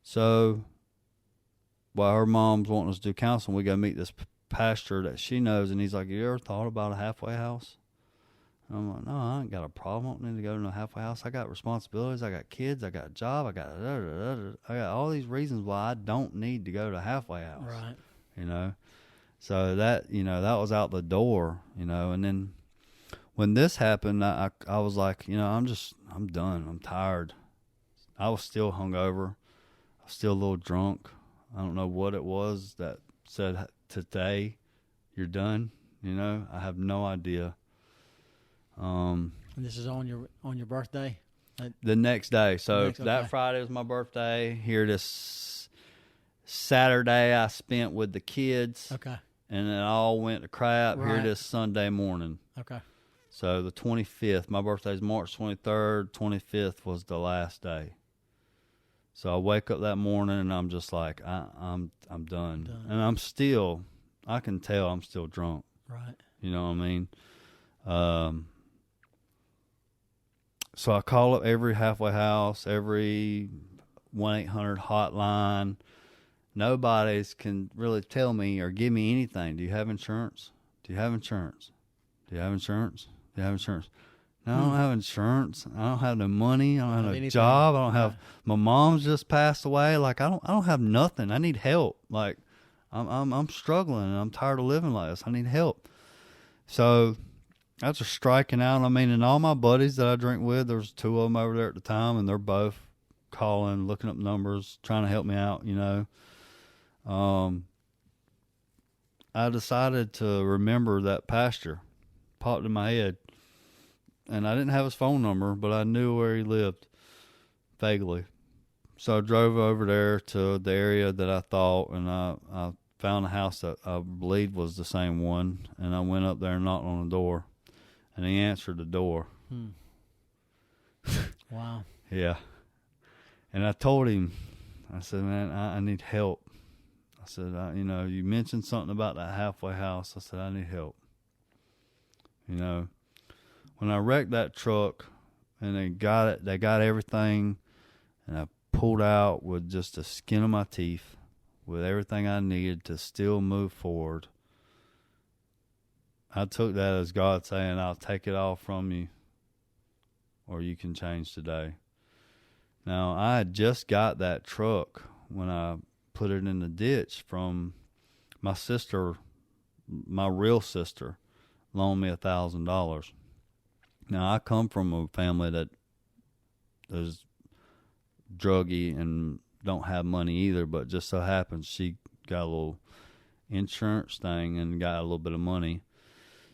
So while her mom's wanting us to do counseling, we go meet this pastor that she knows, and he's like, you ever thought about a halfway house? And I'm like, no, I ain't got a problem. I don't need to go to no halfway house. I got responsibilities. I got kids. I got a job. I got all these reasons why I don't need to go to a halfway house. Right. You know? So that, you know, that was out the door, you know. And then when this happened, I was like, you know, I'm done. I'm tired. I was still hungover. I was still a little drunk. I don't know what it was that said, today you're done. You know, I have no idea. And this is on your birthday? The next day. So that Friday was my birthday. Here this Saturday I spent with the kids. Okay. And it all went to crap. Right. Here this Sunday morning. Okay. So the 25th, my birthday's March 23rd, 25th was the last day. So I wake up that morning and I'm just like, I'm done. And I can tell I'm still drunk. Right. You know what I mean? So I call up every halfway house, every 1-800 hotline. Nobody's can really tell me or give me anything. Do you have insurance? Do you have insurance? Do you have insurance? Do you have insurance? No, I don't have insurance. I don't have no money. I don't have a job. I don't have. My mom's just passed away. Like I don't have nothing. I need help. Like I'm struggling and I'm tired of living like this. I need help. So that's just striking out. I mean, and all my buddies that I drink with, there's 2 of them over there at the time, and they're both calling, looking up numbers, trying to help me out. You know, I decided to remember that pastor. Popped in my head. And I didn't have his phone number, but I knew where he lived vaguely. So I drove over there to the area that I thought, and I found a house that I believed was the same one. And I went up there and knocked on the door, and he answered the door. Wow. Yeah. And I told him, I said, man, I need help. I said, you know, you mentioned something about that halfway house. I said, I need help. You know. When I wrecked that truck and they got everything, and I pulled out with just the skin of my teeth, with everything I needed to still move forward, I took that as God saying, I'll take it all from you, or you can change today. Now, I had just got that truck when I put it in the ditch from my sister, my real sister, loaned me $1,000. Now, I come from a family that is druggy and don't have money either, but just so happens she got a little insurance thing and got a little bit of money.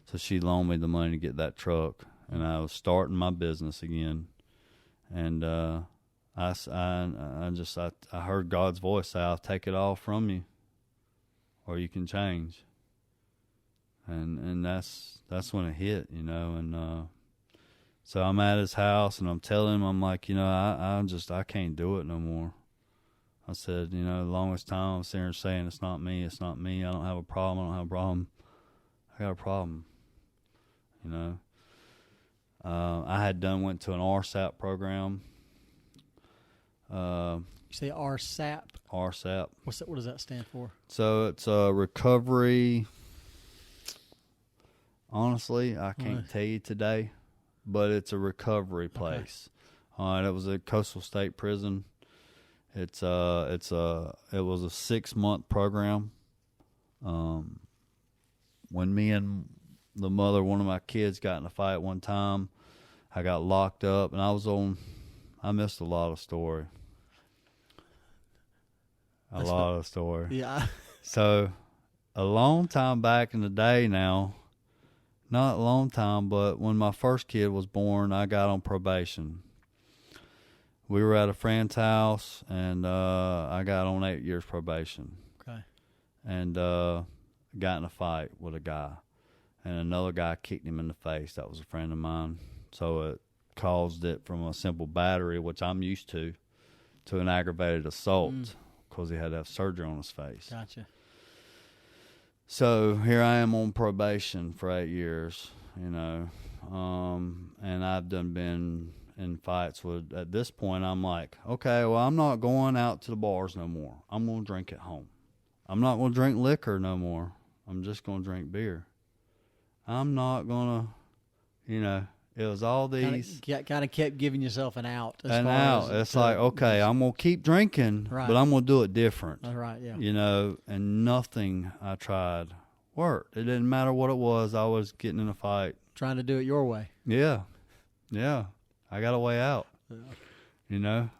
So she loaned me the money to get that truck, and I was starting my business again. And I heard God's voice say, "I'll take it all from you, or you can change." And that's when it hit, you know. And so I'm at his house, and I'm telling him, I'm like, you know, I can't do it no more. I said, you know, the longest time I'm sitting here saying it's not me, I don't have a problem, I got a problem, you know. I had went to an RSAP program. You say RSAP? RSAP. What does that stand for? So it's a recovery. Honestly, I can't tell you today, but it's a recovery place. Okay. It was a Coastal State Prison. It was a 6-month program. When me and the mother, one of my kids, got in a fight one time, I got locked up, and I missed a lot of story. A lot of story. Yeah. So, a long time back in the day now, not a long time, but when my first kid was born, I got on probation. We were at a friend's house, and I got on 8 years probation. Okay. And got in a fight with a guy, and another guy kicked him in the face. That was a friend of mine. So it caused it from a simple battery, which I'm used to an aggravated assault because he had to have surgery on his face. Gotcha. So here I am on probation for 8 years, you know, and I've been in fights with, at this point, I'm like, okay, well, I'm not going out to the bars no more. I'm going to drink at home. I'm not going to drink liquor no more. I'm just going to drink beer. I'm not going to, you know, it was all these. Kind of kept giving yourself an out. It's like, okay, I'm going to keep drinking, right, but I'm going to do it different. That's right, yeah. You know, and nothing I tried worked. It didn't matter what it was. I was getting in a fight. Trying to do it your way. Yeah. Yeah. I got a way out. Yeah. You know?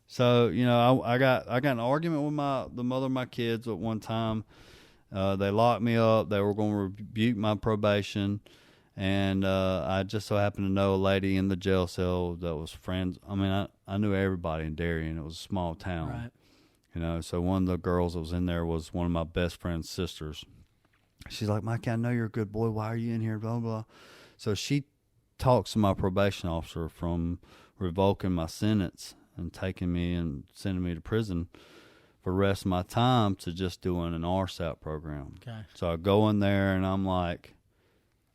So, you know, I got in an argument with the mother of my kids at one time. They locked me up. They were going to rebuke my probation. And I just so happened to know a lady in the jail cell that was friends. I mean, I knew everybody in Darien. It was a small town. Right. You know, so one of the girls that was in there was one of my best friend's sisters. She's like, "Mikey, I know you're a good boy. Why are you in here?" Blah, blah. So she talks to my probation officer from revoking my sentence and taking me and sending me to prison for the rest of my time to just doing an RSAP program. Okay. So I go in there and I'm like,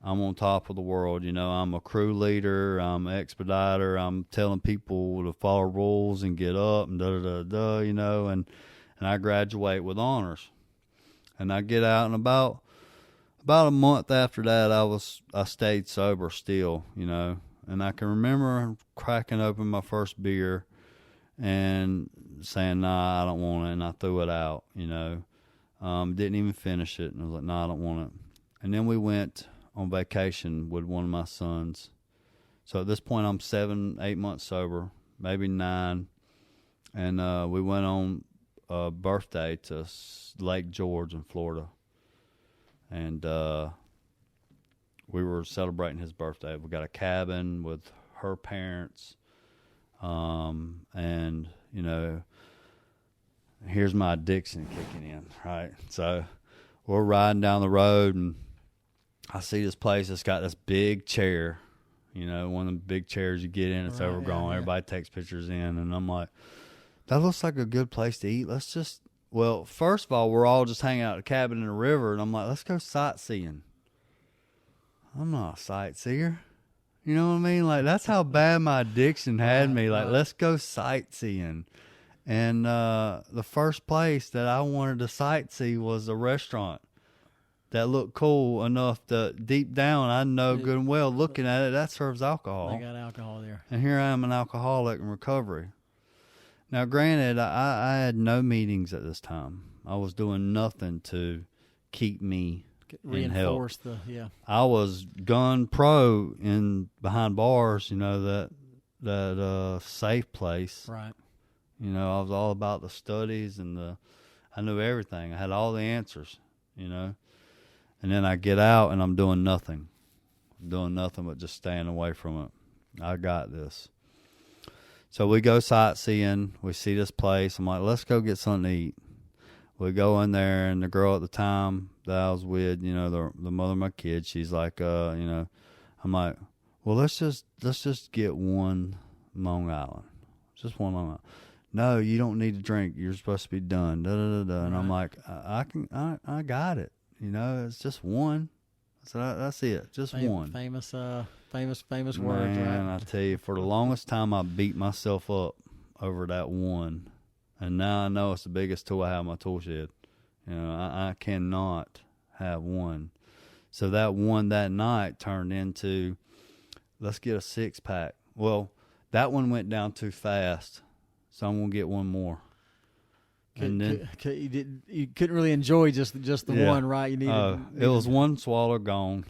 I'm on top of the world. You know, I'm a crew leader. I'm an expediter. I'm telling people to follow rules and get up and da-da-da-da, you know, and I graduate with honors. And I get out, and about a month after that, I stayed sober still, you know. And I can remember cracking open my first beer and saying, "Nah, I don't want it," and I threw it out, you know. Didn't even finish it, and I was like, "Nah, I don't want it." And then we went on vacation with one of my sons. So at this point, I'm 7, 8 months sober, maybe 9. And we went on a birthday to Lake George in Florida. And we were celebrating his birthday. We got a cabin with her parents. And, you know, here's my addiction kicking in, right? So we're riding down the road, and I see this place that's got this big chair, you know, one of the big chairs you get in, it's right, overgrown. Yeah. Everybody takes pictures in, and I'm like, that looks like a good place to eat. Well, first of all, we're all just hanging out at a cabin in the river, and I'm like, let's go sightseeing. I'm not a sightseer. You know what I mean? Like, that's how bad my addiction had me. Like, let's go sightseeing. And the first place that I wanted to sightsee was a restaurant that looked cool enough that deep down I know good and well, looking at it, that serves alcohol. They got alcohol there. And here I am, an alcoholic in recovery. Now, granted, I had no meetings at this time. I was doing nothing to keep me Reinforce I was gun pro in behind bars, that safe place. Right. I was all about the studies I knew everything. I had all the answers, and then I get out and I'm doing nothing. Doing nothing but just staying away from it. I got this. So we go sightseeing. We see this place. I'm like, let's go get something to eat. We go in there, and the girl at the time that I was with, the mother of my kids, she's like, I'm like, well, let's just get one Long Island, just one Long Island. No, you don't need to drink. You're supposed to be done. Da da da da. And I'm like, I got it. It's just one. So that's it, just one. Famous words, Man, right? I tell you, for the longest time, I beat myself up over that one. And now I know it's the biggest tool I have in my tool shed. I cannot have one. So that one that night turned into, let's get a 6-pack. Well, that one went down too fast, so I'm going to get one more. And then you couldn't really enjoy just the one, right? You needed. It was one swallow gone,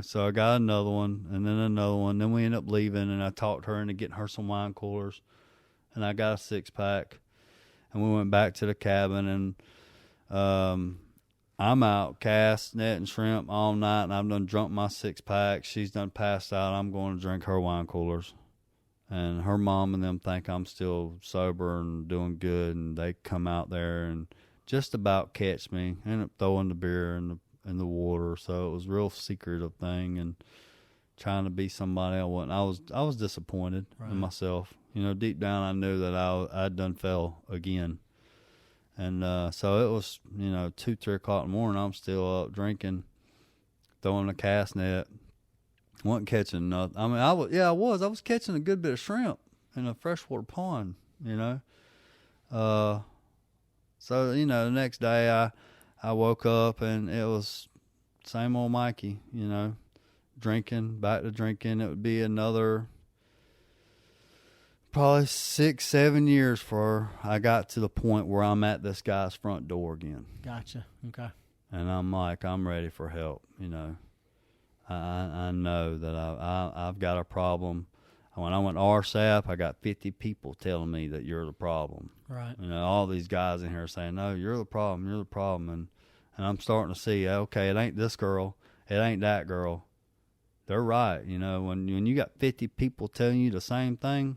So I got another one, and then another one. Then we ended up leaving, and I talked her into getting her some wine coolers, and I got a 6-pack. And we went back to the cabin, and I'm out cast, net, and shrimp all night, and I've done drunk my 6-pack. She's done passed out. I'm going to drink her wine coolers. And her mom and them think I'm still sober and doing good, and they come out there and just about catch me. End up throwing the beer in the water, so it was a real secretive thing, and trying to be somebody I wasn't. I was disappointed in myself. Deep down I knew that I'd done fell again. And so it was, 2, 3 o'clock in the morning. I'm still up drinking, throwing a cast net. Wasn't catching nothing. I mean, I was. I was catching a good bit of shrimp in a freshwater pond, So, the next day I woke up and it was same old Mikey, drinking, back to drinking. It would be another probably 6, 7 years before I got to the point where I'm at this guy's front door again. Gotcha. Okay. And I'm like, I'm ready for help, I know that I've got a problem. When I went to RSAP, I got 50 people telling me that you're the problem. Right. All these guys in here saying, no, you're the problem, and I'm starting to see, okay, it ain't this girl, it ain't that girl. They're right, when you got 50 people telling you the same thing,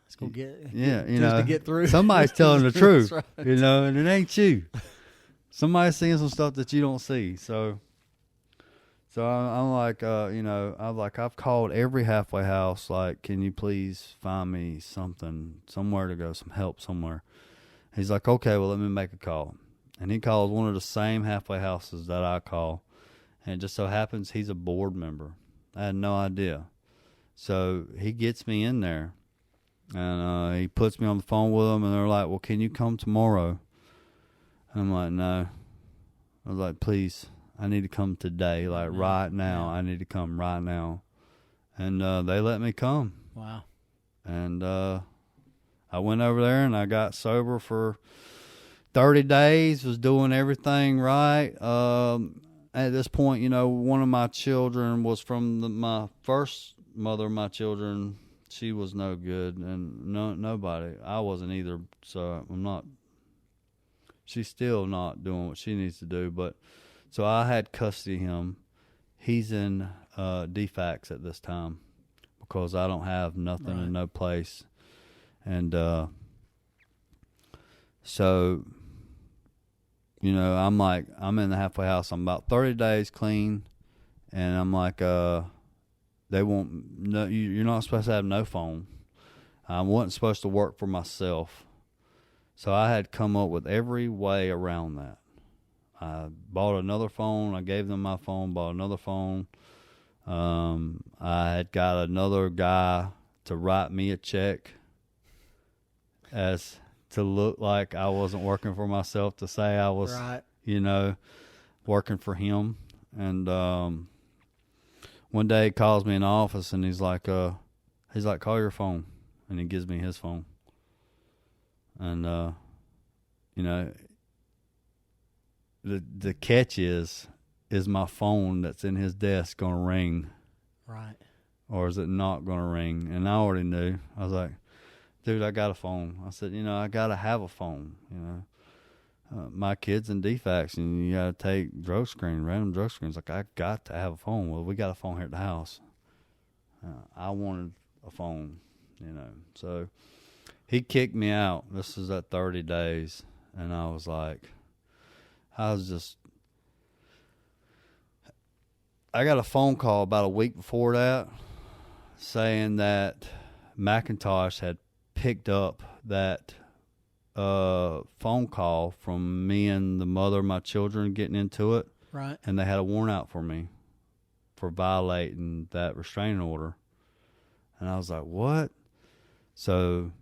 let's go get to get through. Somebody's telling the truth, right. and it ain't you. Somebody's seeing some stuff that you don't see, so I'm like, I've called every halfway house, like, can you please find me somewhere to go, some help somewhere. He's like, okay, well, let me make a call. And he calls one of the same halfway houses that I call. And it just so happens he's a board member. I had no idea. So he gets me in there, and he puts me on the phone with them, and they're like, well, can you come tomorrow? And I'm like, no. I was like, please. I need to come today, like right now. Yeah. I need to come right now. And they let me come. Wow. And I went over there and I got sober for 30 days, was doing everything right. At this point, one of my children was from my first mother of my children. She was no good, and nobody. I wasn't either, so she's still not doing what she needs to do, but... So I had custody of him. He's in DFACS at this time because I don't have nothing in no place. And so, I'm like, I'm in the halfway house. I'm about 30 days clean. And I'm like, they won't, no, you're not supposed to have no phone. I wasn't supposed to work for myself. So I had come up with every way around that. I bought another phone. I gave them my phone, bought another phone. I had got another guy to write me a check as to look like I wasn't working for myself, to say I was, working for him. And one day he calls me in the office and he's like, call your phone. And he gives me his phone. And, the catch is is my phone that's in his desk going to ring? Right. Or is it not going to ring? And I already knew. I was like, dude, I got a phone. I said, I got to have a phone, my kid's in defects, and you got to take random drug screens. Like, I got to have a phone. Well, we got a phone here at the house. I wanted a phone, So he kicked me out. This is at 30 days. And I was I got a phone call about a week before that saying that McIntosh had picked up that phone call from me and the mother of my children getting into it. Right. And they had a warrant out for me for violating that restraining order. And I was like, what? So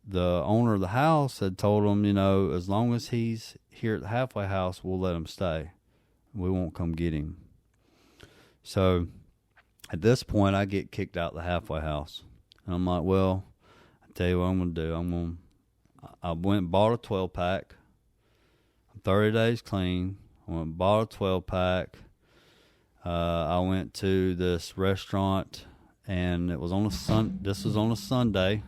the owner of the house had told him, as long as he's here at the halfway house, we'll let him stay. We won't come get him. So at this point, I get kicked out of the halfway house. And I'm like, well, I tell you what I'm going to do. I went and bought a 12-pack. I'm 30 days clean. I went and bought a 12-pack. I went to this restaurant, and it was on this was on a Sunday.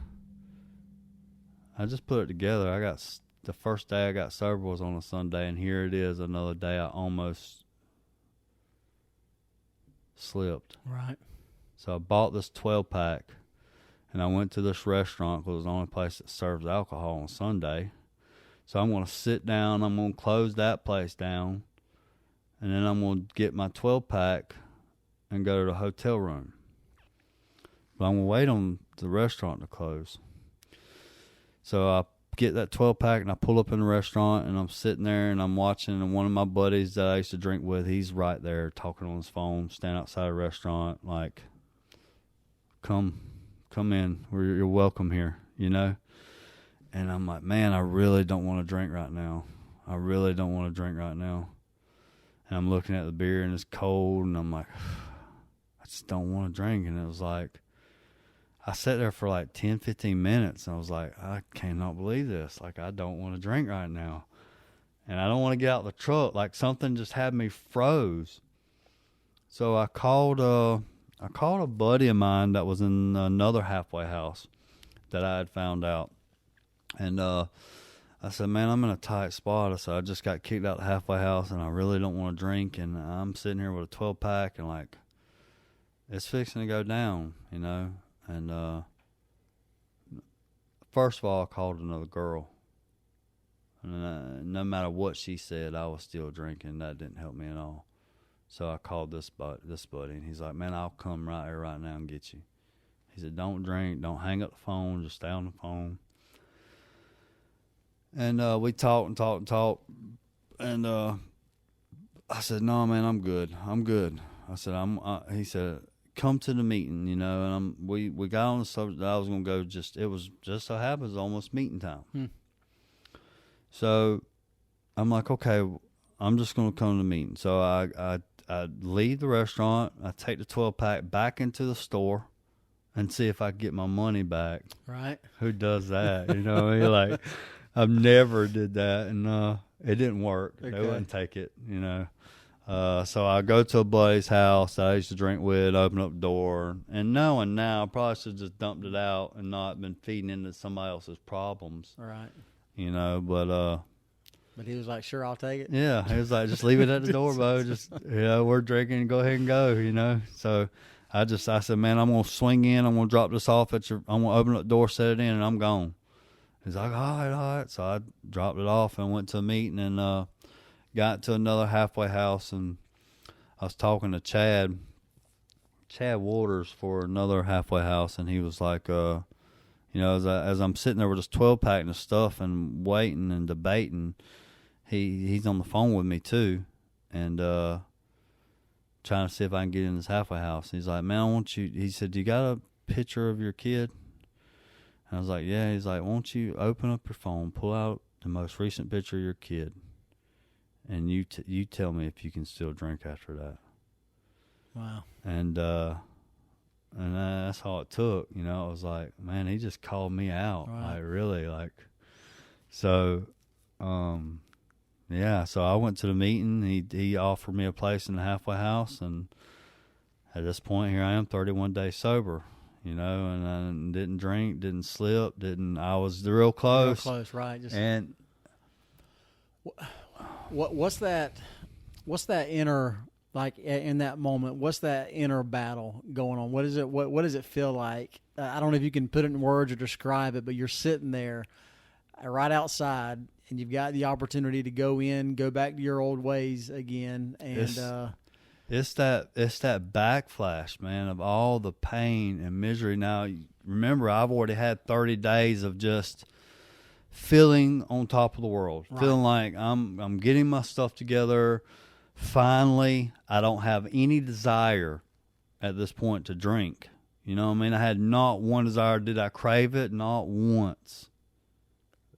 I just put it together. The first day I got sober was on a Sunday, and here it is, another day I almost slipped. Right. So I bought this 12-pack, and I went to this restaurant because it was the only place that serves alcohol on Sunday. So I'm going to sit down. I'm going to close that place down, and then I'm going to get my 12-pack and go to the hotel room. But I'm going to wait on the restaurant to close. So I get that 12-pack, and I pull up in the restaurant, and I'm sitting there, and I'm watching, and one of my buddies that I used to drink with, he's right there talking on his phone, standing outside the restaurant, like, come in. You're welcome here, And I'm like, man, I really don't want to drink right now. And I'm looking at the beer, and it's cold, and I'm like, I just don't want to drink. And it was like, I sat there for like 10, 15 minutes, and I was like, I cannot believe this. Like, I don't want to drink right now. And I don't want to get out of the truck. Like, something just had me froze. So I called a buddy of mine that was in another halfway house that I had found out. And I said, man, I'm in a tight spot. I said, I just got kicked out of the halfway house, and I really don't want to drink. And I'm sitting here with a 12-pack, and like, it's fixing to go down, And first of all, I called another girl. And no matter what she said, I was still drinking. That didn't help me at all. So I called this buddy, and he's like, man, I'll come right here right now and get you. He said, don't drink, don't hang up the phone, just stay on the phone. And we talked and talked and talked. And I said, no, man, I'm good. I said, he said, come to the meeting, and we got on the subject that I was going to go it was just so happens almost meeting time. So I'm like, okay, I'm just going to come to the meeting. So I leave the restaurant. I take the 12-pack back into the store and see if I can get my money back. Right. Who does that? Like, I've never did that, and it didn't work. Okay. They wouldn't take it, So I go to a buddy's house that I used to drink with, open up the door, and knowing now, I probably should have just dumped it out and not been feeding into somebody else's problems. Right. But he was like, sure, I'll take it. Yeah, he was like, just leave it at the door, Bo. Just, we're drinking, go ahead and go, So I said, man, I'm going to swing in, I'm going to drop this off I'm going to open up the door, set it in, and I'm gone. He's like, all right. So I dropped it off and went to a meeting and got to another halfway house, and I was talking to Chad Waters for another halfway house, and he was like, as I'm sitting there with this 12-pack and stuff and waiting and debating, he's on the phone with me too, and trying to see if I can get in this halfway house. He's like, man, I want you. He said, do you got a picture of your kid? And I was like, yeah. He's like, won't you open up your phone, pull out the most recent picture of your kid, and you tell me if you can still drink after that. Wow. And that's all it took. I was like, man, he just called me out. Right. Like, really, like, so, yeah, so I went to the meeting. He offered me a place in the halfway house, and at this point, here I am, 31 days sober. And I didn't drink, didn't slip, I was real close. Real close, right? And what's that inner, like in that moment? What's that inner battle going on? What is it? What does it feel like? I don't know if you can put it in words or describe it, but you're sitting there right outside, and you've got the opportunity to go back to your old ways again, and it's that backflash, man, of all the pain and misery. Now, remember, I've already had 30 days of just feeling on top of the world, right. Feeling like I'm getting my stuff together. Finally, I don't have any desire at this point to drink. You know what I mean? I had not one desire. Did I crave it? Not once.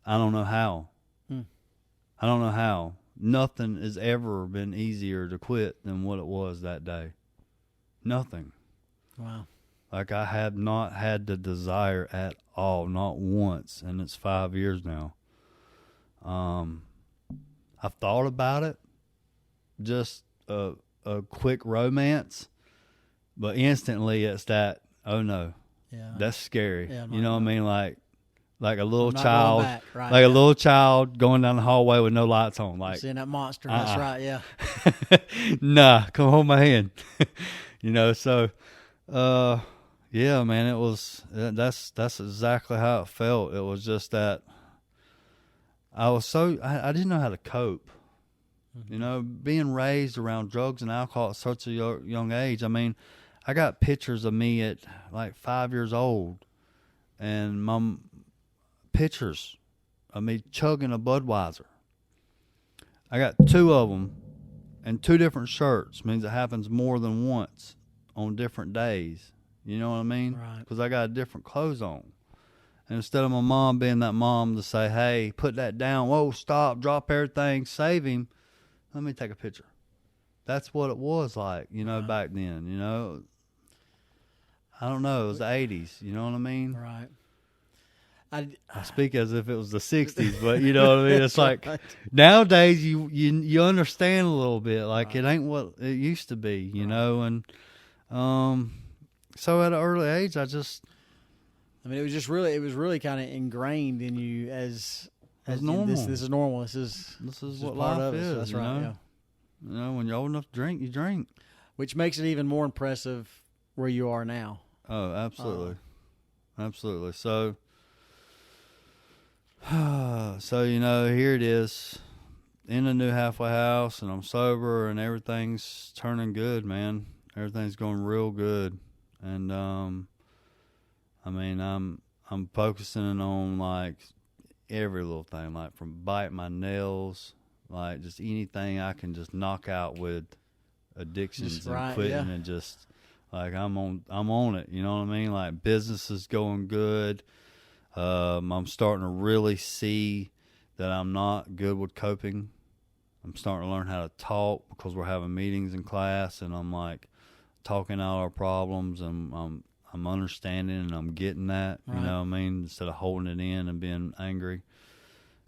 I don't know how. I don't know how. Nothing has ever been easier to quit than what it was that day. Nothing. Wow. Like, I have not had the desire at all, not once, and it's 5 years now. I've thought about it, just a quick romance, but instantly it's that, oh no, that's scary. Yeah, you know what I mean? Like a little child, right, like a little child going down the hallway with no lights on. Like, seeing that monster. That's right. Yeah. Nah, come hold my hand. So, yeah, man, that's exactly how it felt. It was just that I didn't know how to cope. Mm-hmm. Being raised around drugs and alcohol at such a young age. I mean, I got pictures of me at like 5 years old, and pictures of me chugging a Budweiser. I got 2 of them and 2 different shirts. Means it happens more than once on different days. You know what I mean? Right. Because I got different clothes on. And instead of my mom being that mom to say, hey, put that down. Whoa, stop, drop everything, save him. Let me take a picture. That's what it was like, right. Back then, I don't know. It was the 80s. You know what I mean? Right. I speak as if it was the 60s, but you know what I mean? It's like nowadays you understand a little bit. Like, right. It ain't what it used to be, you know? And so at an early age, it was really kind of ingrained in you as normal. This is normal. This is what life is. That's right. Yeah. When you're old enough to drink, you drink. Which makes it even more impressive where you are now. Oh, absolutely. Absolutely. So, here it is in a new halfway house, and I'm sober, and everything's turning good, man. Everything's going real good. And, I'm focusing on, like, every little thing, like from biting my nails, like just anything I can just knock out with addictions and quitting, and just like I'm on it. You know what I mean? Like, business is going good. I'm starting to really see that I'm not good with coping. I'm starting to learn how to talk because we're having meetings in class, and I'm like talking out our problems, and I'm understanding, and I'm getting that, right. You know what I mean? Instead of holding it in and being angry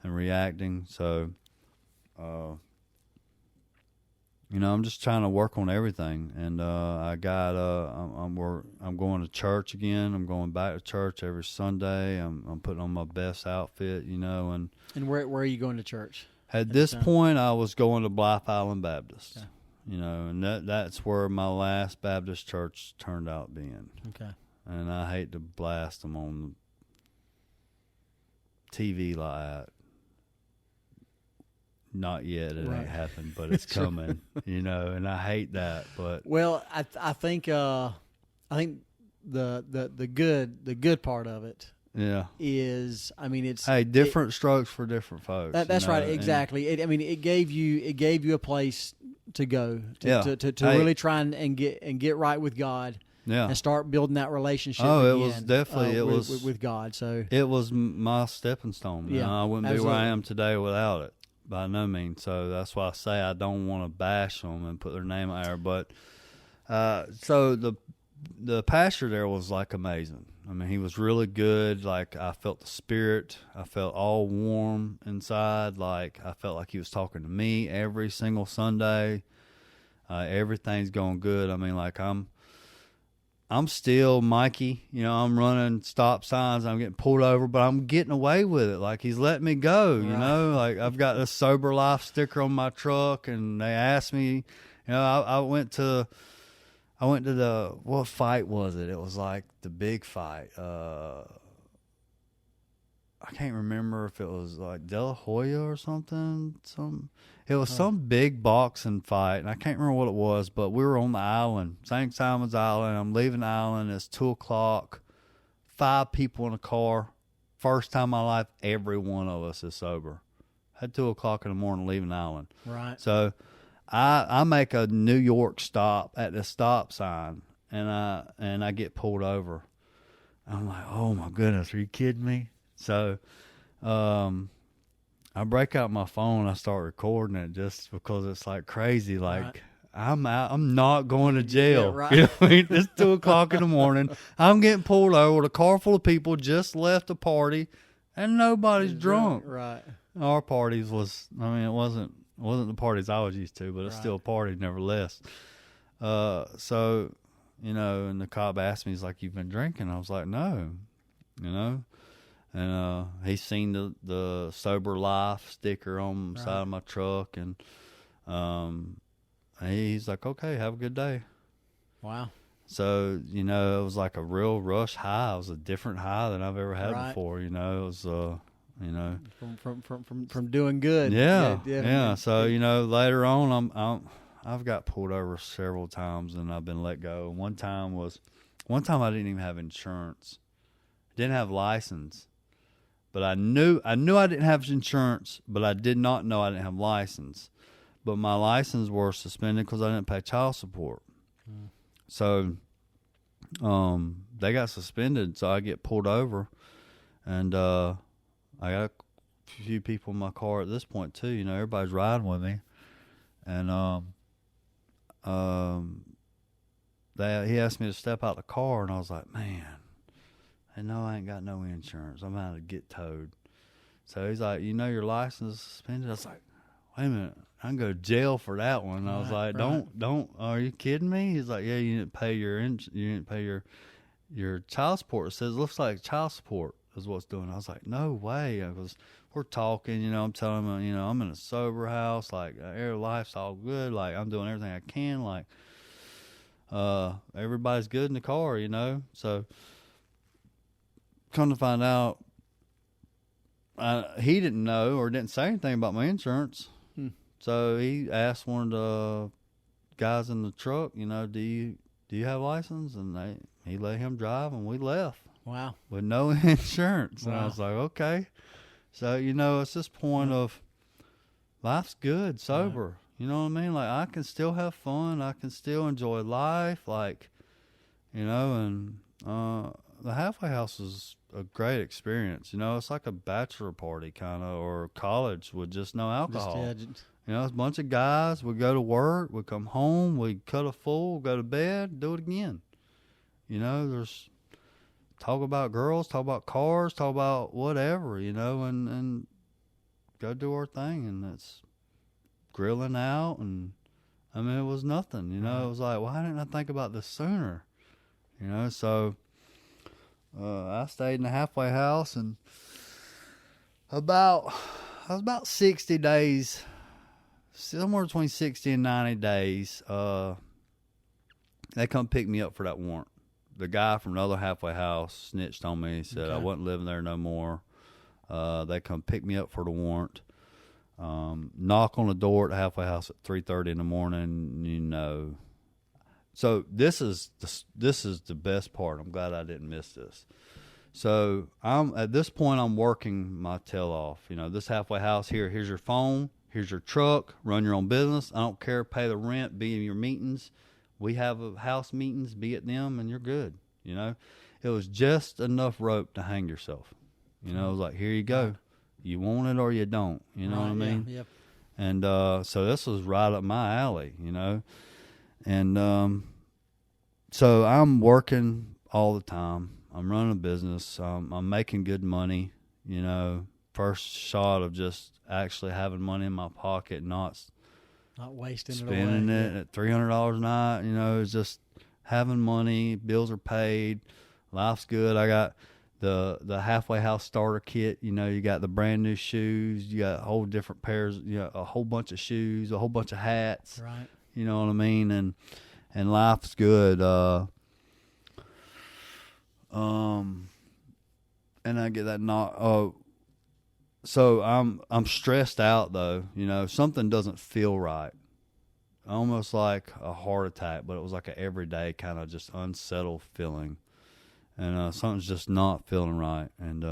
and reacting. So, I'm just trying to work on everything. And I'm going to church again. I'm going back to church every Sunday. I'm putting on my best outfit, And where are you going to church? At this point, I was going to Blythe Island Baptist. Okay. And that's where my last Baptist church turned out being. Okay. And I hate to blast them on the TV like that. Not yet. It ain't happened, but it's coming. And I hate that. But I think the good part of it. Yeah. Is it's different strokes for different folks. That's right, exactly. It gave you a place to go to really try and get right with God. Yeah. And start building that relationship. It was definitely with God. So it was my stepping stone. Yeah, I wouldn't be where I am today without it, by no means. So that's why I say I don't want to bash them and put their name out there. But so the pastor there was like amazing. I mean, he was really good. Like, I felt the spirit. I felt all warm inside. Like, I felt like he was talking to me every single Sunday. Everything's going good. I mean, like, I'm still Mikey. You know, I'm running stop signs. I'm getting pulled over, but I'm getting away with it. Like, he's letting me go, you know. Like, I've got a sober life sticker on my truck, and they asked me, you know, I went to the, what fight was it? It was like the big fight. I can't remember if it was like De La Hoya or something. It was some big boxing fight, and I can't remember what it was, but we were on the island, St. Simon's Island. I'm leaving the island. It's 2:00. 5 people in a car. First time in my life, every one of us is sober. At 2:00 in the morning, leaving the island. Right. So I make a New York stop at the stop sign, and I get pulled over. I'm like, oh my goodness, are you kidding me? So, I break out my phone. I start recording it just because it's like crazy. Like, right. I'm out. I'm not going to jail. Yeah, right. You know what I mean? It's 2:00 in the morning. I'm getting pulled over with a car full of people just left a party, and nobody's drunk. Right. Our parties was, I mean, it wasn't the parties I was used to, but it's still a party nevertheless. So, you know, and the cop asked me, he's like, "You've been drinking?" I was like, "No," you know. And he's seen the sober life sticker on the side of my truck, and he's like, "Okay, have a good day." Wow. So, you know, it was like a real rush high. It was a different high than I've ever had before. You know, it was you know, from doing good. Yeah. So, you know, later on, I've got pulled over several times, and I've been let go. One time I didn't even have insurance, didn't have license, but I knew I didn't have insurance, but I did not know I didn't have license. But my license were suspended because I didn't pay child support. So, they got suspended. So I get pulled over, and I got a few people in my car at this point too. You know, everybody's riding with me, and he asked me to step out the car, and I was like, man, I know I ain't got no insurance. I'm about to get towed. So he's like, you know, your license is suspended. I was like, wait a minute, I can go to jail for that one. And I was like, don't, are you kidding me? He's like, yeah, you didn't pay your child support. It says, looks like child support is what's doing. I was like, no way. Because we're talking, you know, I'm telling him, you know, I'm in a sober house, like, life's all good, like, I'm doing everything I can, like, everybody's good in the car, you know. So come to find out, he didn't know or didn't say anything about my insurance. So he asked one of the guys in the truck, you know, do you have a license? And he let him drive, and we left. Wow. With no insurance. Wow. And I was like, okay. So, you know, it's this point of life's good, sober. You know what I mean? Like, I can still have fun. I can still enjoy life. Like, you know, and the halfway house is a great experience. You know, it's like a bachelor party kind of, or college with just no alcohol. You know, it's a bunch of guys. We go to work. We come home. We cut a full, go to bed, do it again. You know, there's talk about girls, talk about cars, talk about whatever, you know, and go do our thing. And it's grilling out. And, I mean, it was nothing. You know, it was like, why didn't I think about this sooner? You know, so I stayed in the halfway house, and I was about 60 days, somewhere between 60 and 90 days. They come pick me up for that warrant. The guy from the other halfway house snitched on me. He said I wasn't living there no more. They come pick me up for the warrant. Knock on the door at the halfway house at 3:30 in the morning. You know, so this is the best part. I'm glad I didn't miss this. So at this point I'm working my tail off. You know, this halfway house here. Here's your phone. Here's your truck. Run your own business. I don't care. Pay the rent. Be in your meetings. We have house meetings, be at them, and you're good. You know, it was just enough rope to hang yourself. You know, it was like, here you go. You want it or you don't. You know what I mean? Yeah, yep. And so this was right up my alley, you know. And so I'm working all the time. I'm running a business. I'm making good money. You know, first shot of just actually having money in my pocket, not wasting spending it away. it at $300 a night. You know, it's just having money. Bills are paid. Life's good. I got the halfway house starter kit. You know, you got the brand new shoes. You got a whole different pairs. You know, a whole bunch of shoes, a whole bunch of hats. Right. You know what I mean? And life's good. And I get that knock. Oh, so I'm stressed out though. You know, something doesn't feel right. Almost like a heart attack, but it was like an everyday kind of just unsettled feeling, and something's just not feeling right. And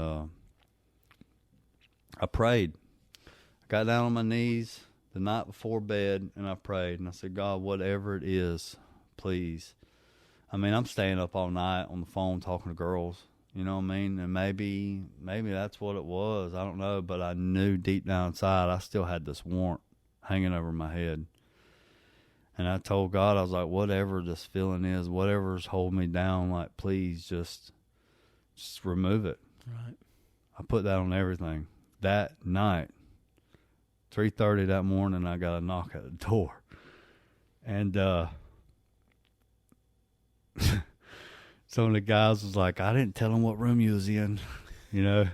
I prayed. I got down on my knees the night before bed, and I prayed, and I said, God, whatever it is, please. I mean, I'm staying up all night on the phone talking to girls. You know what I mean? And maybe that's what it was. I don't know. But I knew deep down inside I still had this warrant hanging over my head. And I told God, I was like, whatever this feeling is, whatever's holding me down, like, please just remove it. Right. I put that on everything. That night, 3:30 that morning, I got a knock at the door. And some of the guys was like, I didn't tell him what room you was in, you know.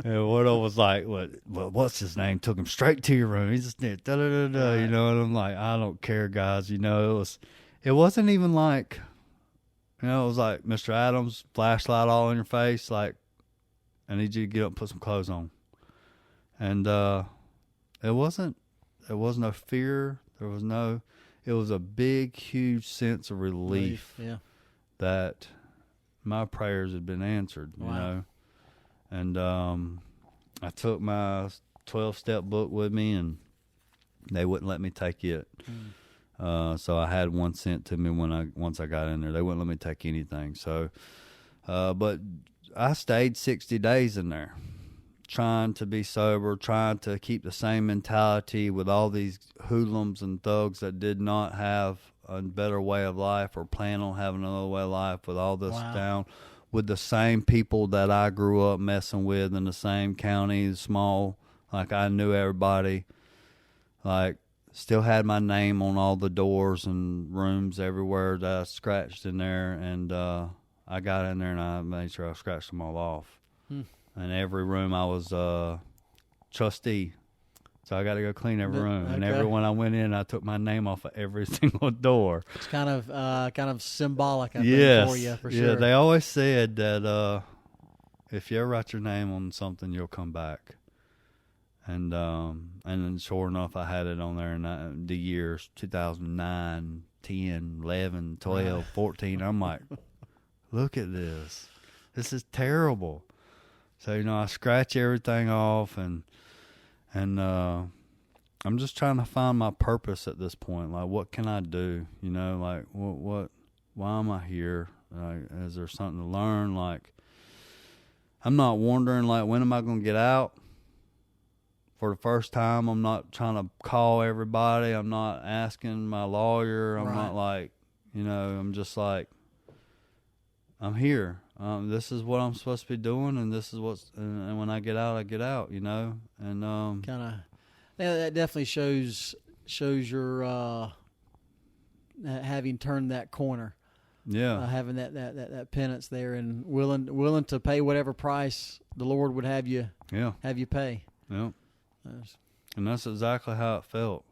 And one of them was like, what's his name? Took him straight to your room. He's just there, Right. you know. And I'm like, I don't care, guys. You know, it wasn't even like, you know, it was like, Mr. Adams, flashlight all in your face, like, I need you to get up and put some clothes on. And it was no fear. It was a big, huge sense of relief. Yeah. That my prayers had been answered, you know. And I took my 12-step book with me, and they wouldn't let me take it. So I had one sent to me once I got in there. They wouldn't let me take anything. So, but I stayed 60 days in there, trying to be sober, trying to keep the same mentality with all these hoodlums and thugs that did not have a better way of life or plan on having another way of life, with all this down, with the same people that I grew up messing with in the same county, small, like I knew everybody, like still had my name on all the doors and rooms everywhere that I scratched in there. And I got in there and I made sure I scratched them all off. And every room I was trustee. So I got to go clean every room. Okay. And every one I went in, I took my name off of every single door. It's kind of symbolic, I think, for you, for sure. Yeah, they always said that if you ever write your name on something, you'll come back. And then sure enough, I had it on there in the years 2009, 10, 11, 12, 14. I'm like, look at this. This is terrible. So, you know, I scratch everything off, and I'm just trying to find my purpose at this point. Like, what can I do? You know, like, why am I here? Like, is there something to learn? Like, I'm not wondering, like, when am I going to get out? For the first time, I'm not trying to call everybody. I'm not asking my lawyer. I'm not like, you know, I'm just like, I'm here. This is what I'm supposed to be doing, and this is and when I get out, I get out, you know. And that definitely shows your having turned that corner. Yeah, having that penance there, and willing to pay whatever price the Lord would have you pay. Yeah. And that's exactly how it felt.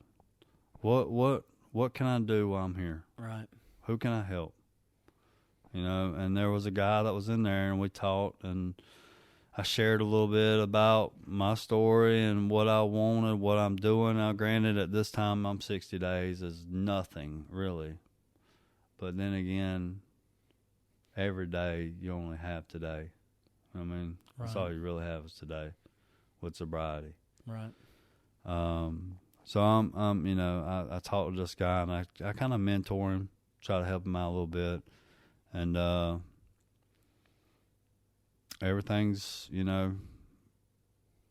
What can I do while I'm here? Right. Who can I help? You know, and there was a guy that was in there, and we talked, and I shared a little bit about my story and what I wanted, what I'm doing. Now, granted, at this time, I'm 60 days is nothing, really. But then again, every day you only have today. I mean, that's all you really have is today with sobriety. Right. So I'm you know, I talked to this guy, and I kind of mentor him, try to help him out a little bit. And everything's, you know,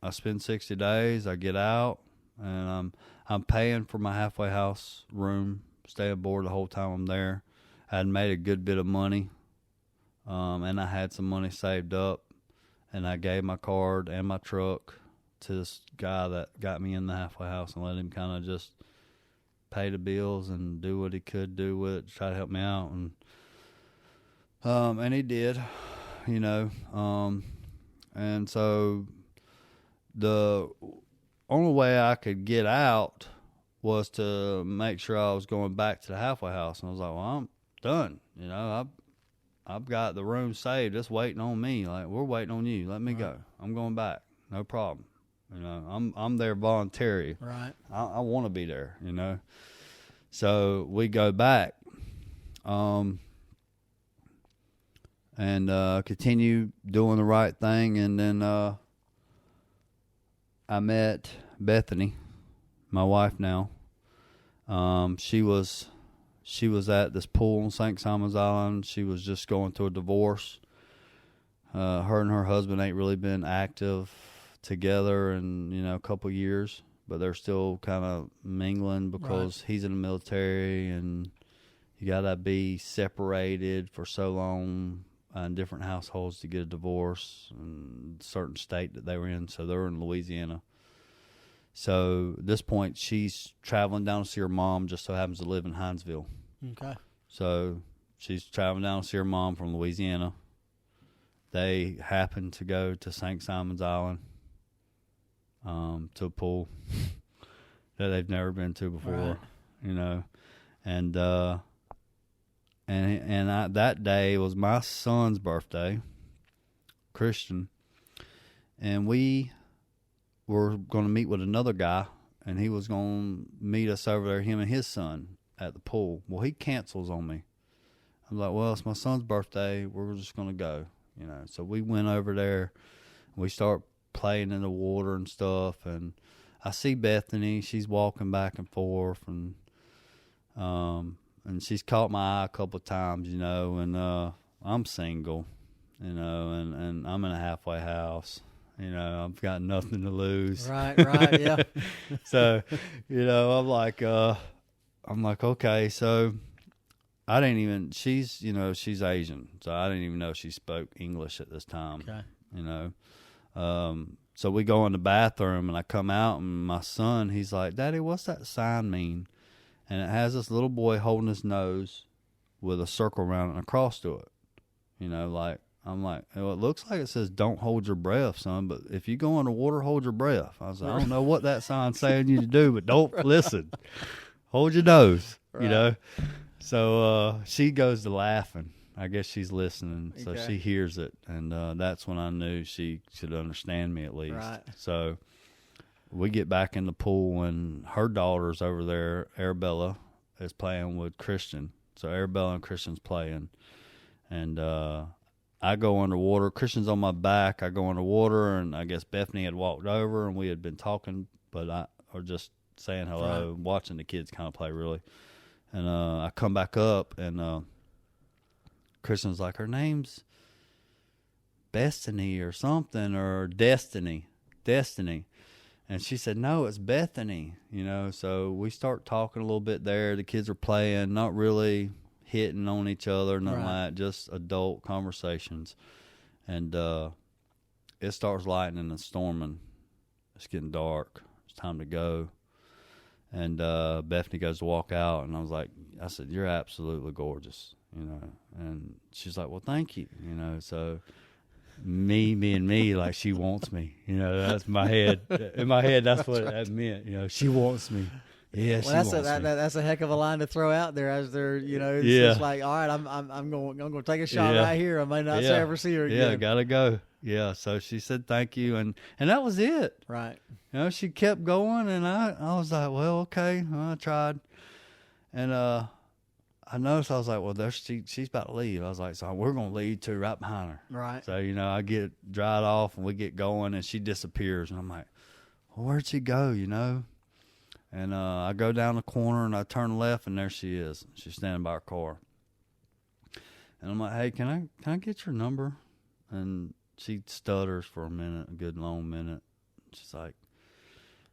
I spend 60 days, I get out, and I'm paying for my halfway house room, stay aboard the whole time I'm there. I had made a good bit of money and I had some money saved up, and I gave my card and my truck to this guy that got me in the halfway house and let him kind of just pay the bills and do what he could do with it to try to help me out. And he did, you know. And so the only way I could get out was to make sure I was going back to the halfway house. And I was like, well, I'm done. You know, I've got the room saved. It's waiting on me. Like, we're waiting on you. Let me go. I'm going back. No problem. You know, I'm there voluntary. Right. I want to be there, you know. So we go back and continue doing the right thing. And then I met Bethany, my wife now. She was at this pool on St. Simon's Island. She was just going through a divorce. Her and her husband ain't really been active together in, you know, a couple years, but they're still kind of mingling because he's in the military and you gotta be separated for so long in different households to get a divorce in a certain state that they were in. So they're in Louisiana. So at this point, she's traveling down to see her mom, just so happens to live in Hinesville. Okay. So she's traveling down to see her mom from Louisiana. They happen to go to St. Simon's Island, to a pool that they've never been to before, you know. And that day was my son's birthday, Christian, and we were going to meet with another guy, and he was going to meet us over there, him and his son, at the pool. Well, he cancels on me. I'm like, well, it's my son's birthday. We're just going to go, you know. So we went over there. We start playing in the water and stuff, and I see Bethany. She's walking back and forth, and she's caught my eye a couple of times, you know, and I'm single, you know, and I'm in a halfway house. You know, I've got nothing to lose. Right, yeah. So, you know, I'm like, okay. So I didn't even, she's Asian. So I didn't even know she spoke English at this time. Okay. You know, so we go in the bathroom and I come out and my son, he's like, Daddy, what's that sign mean? And it has this little boy holding his nose with a circle around it and a cross to it. You know, like, I'm like, well, it looks like it says, don't hold your breath, son, but if you go underwater, hold your breath. I was like, I don't know what that sign's saying you to do, but don't listen. Hold your nose, you know. So she goes to laughing. I guess she's listening, so she hears it, and that's when I knew she should understand me at least. Right. So we get back in the pool, and her daughter's over there, Arabella, is playing with Christian. So Arabella and Christian's playing, and I go underwater. Christian's on my back. I go underwater, and I guess Bethany had walked over, and we had been talking, or just saying hello, watching the kids kind of play, really. And I come back up, and Christian's like, her name's Bethany or something, or Destiny. And she said, no, it's Bethany, you know. So we start talking a little bit there. The kids are playing, not really hitting on each other, nothing like that, just adult conversations. And it starts lightning and storming. It's getting dark. It's time to go. And Bethany goes to walk out, and I said, you're absolutely gorgeous, you know. And she's like, well, thank you, you know. So me being me, like, she wants me, you know. That's my head. In my head, that's what that meant, you know. She wants me. Yeah, well, that's a heck of a line to throw out there as they're, you know, it's just like, all right, I'm going to take a shot right here. I may not ever see her again. Yeah, gotta go. Yeah, so she said thank you, and that was it. Right. You know, she kept going, and I was like, well, okay, I tried, and I noticed, I was like, well, she's about to leave. I was like, so we're gonna leave too, right behind her. Right. So, you know, I get dried off, and we get going, and she disappears, and I'm like, well, where'd she go? You know. And I go down the corner, and I turn left, and there she is. She's standing by her car. And I'm like, hey, can I get your number? And she stutters for a minute, a good long minute. She's like,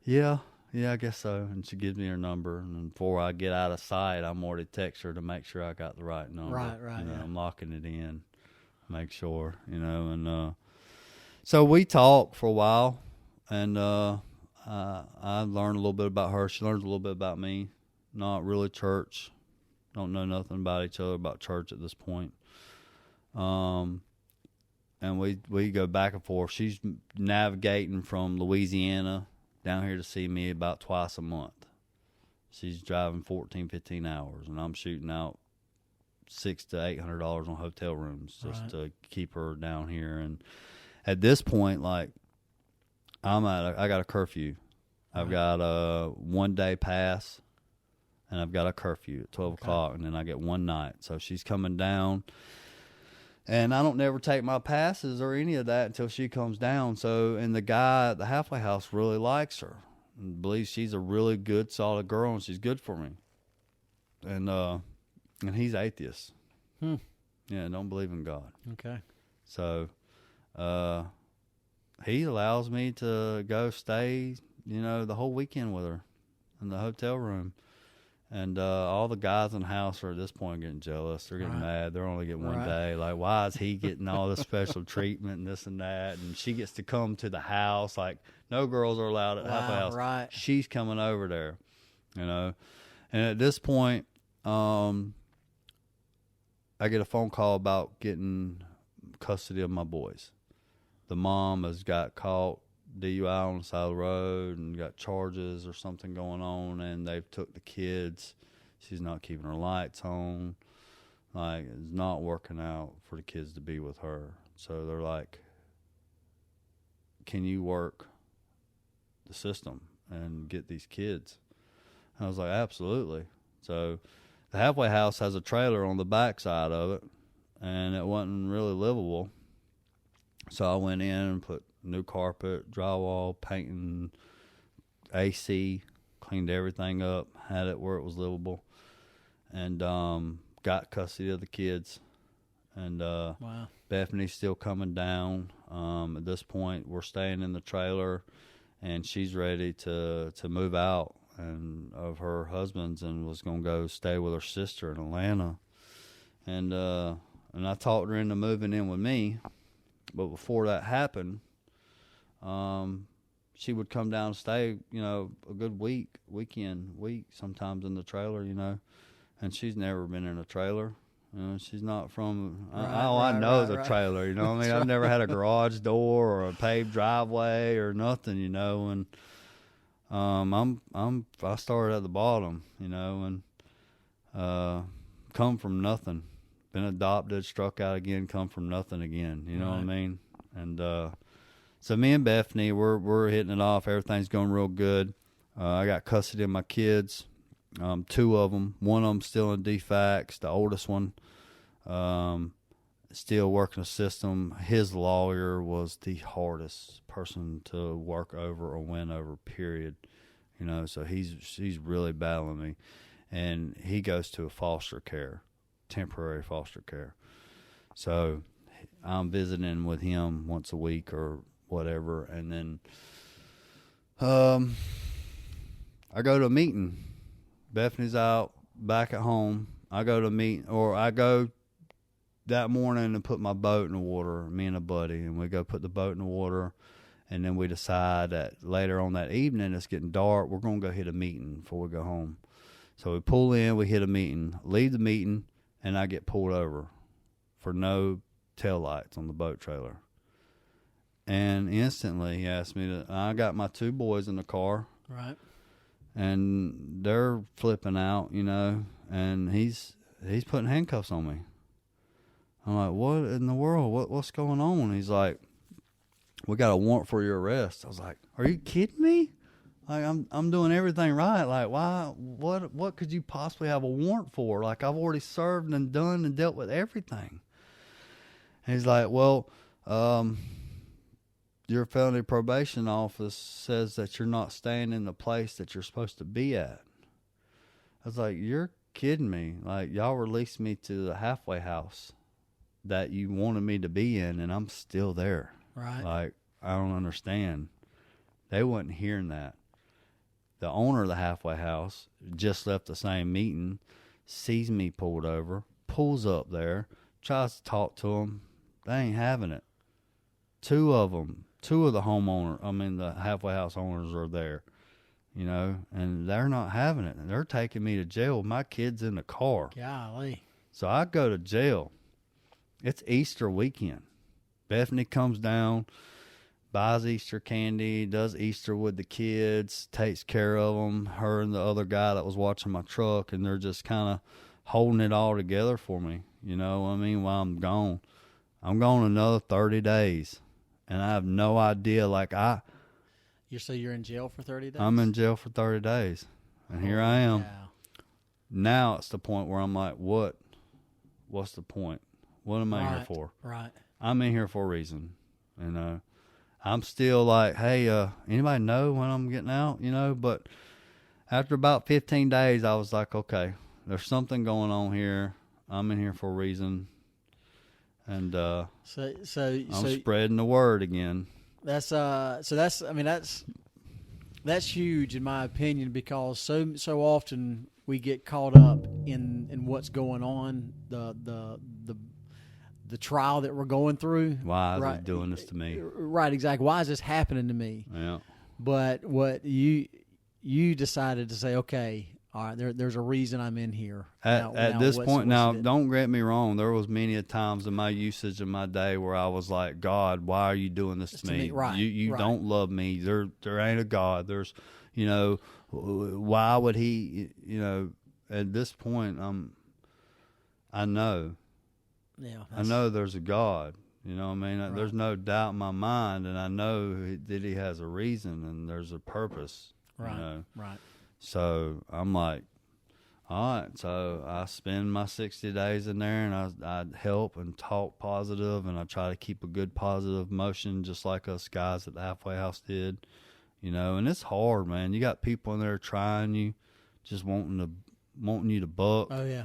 yeah, I guess so. And she gives me her number. And before I get out of sight, I'm already text her to make sure I got the right number. Right, you know, I'm locking it in. make sure, and so we talked for a while, and I learned a little bit about her. She learned a little bit about me. Not really church. Don't know nothing about each other, about church at this point. And we go back and forth. She's navigating from Louisiana down here to see me about twice a month. She's driving 14, 15 hours, and I'm shooting out $600 to $800 on hotel rooms just to keep her down here. And at this point, like, I got a curfew. I've got a 1 day pass, and I've got a curfew at 12 o'clock, and then I get one night. So she's coming down, and I don't never take my passes or any of that until she comes down. So, and the guy at the halfway house really likes her and believes she's a really good, solid girl, and she's good for me. And he's atheist. Yeah, don't believe in God. Okay. So, he allows me to go stay, the whole weekend with her in the hotel room. And all the guys in the house are at this point getting jealous. They're getting mad. They're only getting 1 day. Like, why is he getting all this special treatment and this and that? And she gets to come to the house. Like, no girls are allowed at halfway house. Right. She's coming over there, And at this point, I get a phone call about getting custody of my boys. The mom has got caught DUI on the side of the road and got charges or something going on, and they've took the kids. She's not keeping her lights on. Like, it's not working out for the kids to be with her. So they're like, can you work the system and get these kids? And I was like, absolutely. So the halfway house has a trailer on the back side of it, and it wasn't really livable. So I went in and put new carpet, drywall, painting, AC, cleaned everything up, had it where it was livable, and got custody of the kids. And Bethany's still coming down. At this point, we're staying in the trailer, and she's ready to move out and of her husband's, and was going to go stay with her sister in Atlanta. And I talked her into moving in with me. But before that happened, she would come down and stay, a good week, sometimes in the trailer, and she's never been in a trailer. She's not from, I know the trailer, what I mean? I've never had a garage door or a paved driveway or nothing, and I started at the bottom, and come from nothing. Been adopted, struck out again, come from nothing again. You know what I mean? And so me and Bethany, we're hitting it off. Everything's going real good. I got custody of my kids, 2 of them. One of them still in DFACS. The oldest one still working the system. His lawyer was the hardest person to work over or win over, period. So he's really battling me. And he goes to a foster care. Temporary foster care. So I'm visiting with him once a week or whatever, and then I go to a meeting. Bethany's out back at home. I go to meet, or I go that morning and put my boat in the water, me and a buddy, and we go put the boat in the water, and then we decide that later on that evening, it's getting dark, we're going to go hit a meeting before we go home. So we pull in, we hit a meeting, leave the meeting, and I get pulled over for no taillights on the boat trailer. And instantly he asked me I got my 2 boys in the car. Right. And they're flipping out, and he's putting handcuffs on me. I'm like, what in the world? What's going on? He's like, we got a warrant for your arrest. I was like, are you kidding me? Like, I'm doing everything right. Like, why? What could you possibly have a warrant for? Like, I've already served and done and dealt with everything. And he's like, well, your felony probation office says that you're not staying in the place that you're supposed to be at. I was like, you're kidding me. Like, y'all released me to the halfway house that you wanted me to be in, and I'm still there. Right. Like, I don't understand. They wasn't hearing that. The owner of the halfway house just left the same meeting, sees me pulled over, pulls up there, tries to talk to him. They ain't having it. Two of the the halfway house owners are there, and they're not having it. And they're taking me to jail. My kid's in the car. Golly. So I go to jail. It's Easter weekend. Bethany comes down, buys Easter candy, does Easter with the kids, takes care of them, her and the other guy that was watching my truck, and they're just kind of holding it all together for me, while I'm gone. I'm gone another 30 days, and I have no idea, You're in jail for 30 days? I'm in jail for 30 days, and here I am. Cow. Now it's the point where I'm like, what's the point? What am I here for? Right. I'm in here for a reason, I'm still like, hey, anybody know when I'm getting out? But after about 15 days, I was like, okay, there's something going on here. I'm in here for a reason, and I'm spreading the word again. That's huge in my opinion, because so often we get caught up in what's going on, the trial that we're going through. Why is he doing this to me? Right, exactly. Why is this happening to me? Yeah. But what you decided to say, okay, all right, there's a reason I'm in here. At this point, don't get me wrong. There was many a times in my usage of my day where I was like, God, why are you doing this to me? Right. You right. don't love me. There ain't a God. There's, why would he, at this point, I know. Yeah, I know there's a God. Right. There's no doubt in my mind, and I know that he has a reason and there's a purpose. Right, right. So I'm like, all right. So I spend my 60 days in there, and I help and talk positive, and I try to keep a good positive motion, just like us guys at the halfway house did. And it's hard, man. You got people in there trying you, just wanting you to buck. Oh yeah.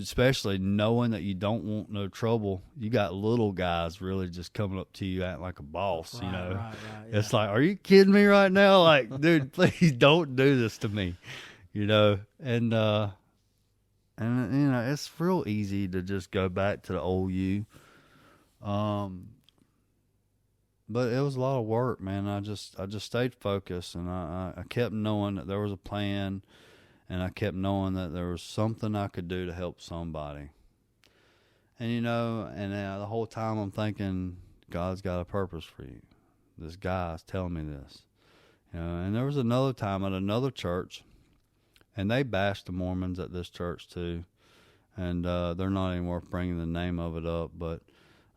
Especially knowing that you don't want no trouble. You got little guys really just coming up to you acting like a boss, Right, yeah. It's like, are you kidding me right now? Like, dude, please don't do this to me, And it's real easy to just go back to the old you. But it was a lot of work, man. I just stayed focused, and I kept knowing that there was a plan. And I kept knowing that there was something I could do to help somebody. And, the whole time I'm thinking, God's got a purpose for you. This guy's telling me this. And there was another time at another church, and they bashed the Mormons at this church too. And they're not even worth bringing the name of it up. But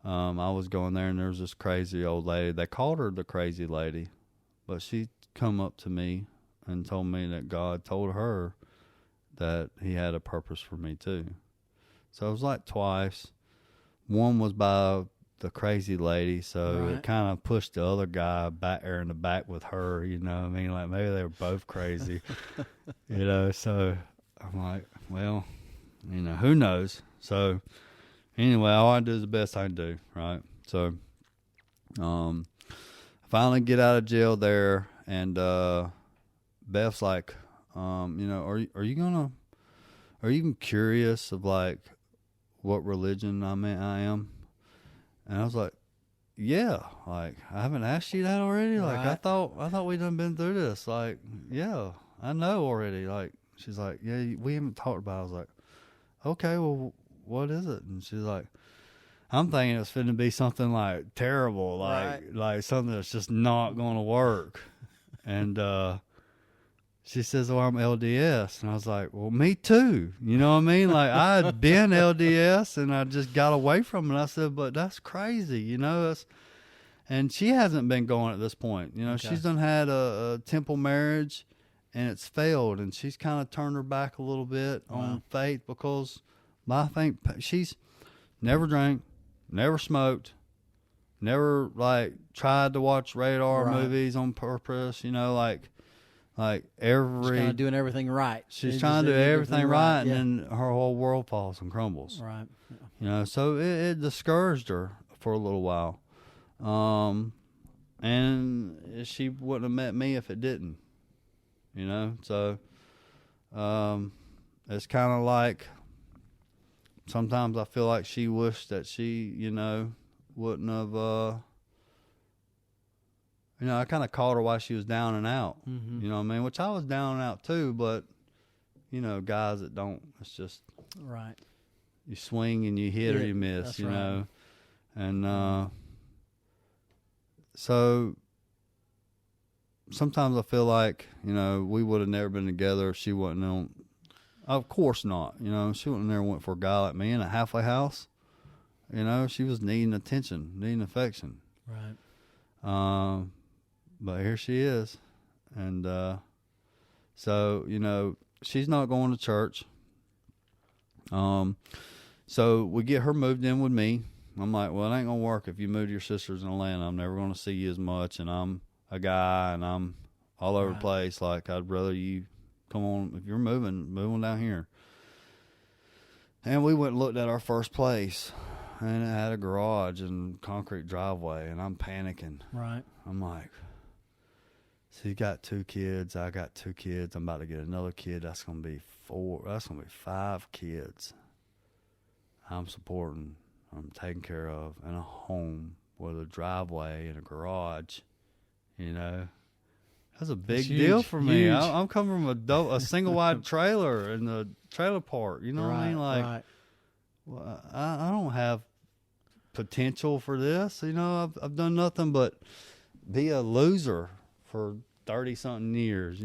I was going there, and there was this crazy old lady. They called her the crazy lady. But she come up to me and told me that God told her that he had a purpose for me too. So it was like twice. One was by the crazy lady, so it kind of pushed the other guy back there in the back with her, Like maybe they were both crazy, So I'm like, well, who knows? So anyway, all I do is the best I can do, right? So I finally get out of jail there, and Beth's like, are you even curious of like what religion I am? And I was like, yeah, like I haven't asked you that already. Like I thought we done been through this. Like, yeah, I know already. Like she's like, yeah, we haven't talked about it. I was like, okay, well, what is it? And she's like, I'm thinking it's finna be something like terrible, like something that's just not gonna work. And she says, well, I'm LDS. And I was like, well, me too. You know what I mean? Like, I had been LDS, and I just got away from it. I said, but that's crazy, and she hasn't been going at this point. Okay. She's done had a temple marriage, and it's failed. And she's kind of turned her back a little bit on faith, because I think she's never drank, never smoked, never, like, tried to watch radar movies on purpose, like every, she's kind of doing everything right. She's trying to do everything right, and then her whole world falls and crumbles. Right. So it discouraged her for a little while, and she wouldn't have met me if it didn't. So it's kind of like sometimes I feel like she wished that she wouldn't have, I kind of caught her while she was down and out. Mm-hmm. You know what I mean? Which I was down and out too, but, guys that don't, it's just. Right. You swing and you hit or you miss, that's you right. know. And so sometimes I feel like, we would have never been together if she wasn't on. Of course not. She wouldn't have never went for a guy like me in a halfway house. She was needing attention, needing affection. Right. But here she is. And so, she's not going to church. So we get her moved in with me. I'm like, well, it ain't gonna work if you move to your sister's in Atlanta. I'm never gonna see you as much, and I'm a guy, and I'm all over the place. Like, I'd rather you come on. If you're moving, move on down here. And we went and looked at our first place, and it had a garage and concrete driveway, and I'm panicking. Right. I'm like, so you got 2 kids, I got 2 kids. I'm about to get another kid. That's gonna be 4. That's gonna be 5 kids. I'm supporting, I'm taking care of, in a home with a driveway and a garage. That's a big deal for me. I'm coming from a single wide trailer in the trailer park. You know what I mean? Like, well, I don't have potential for this. I've done nothing but be a loser for 30-something years.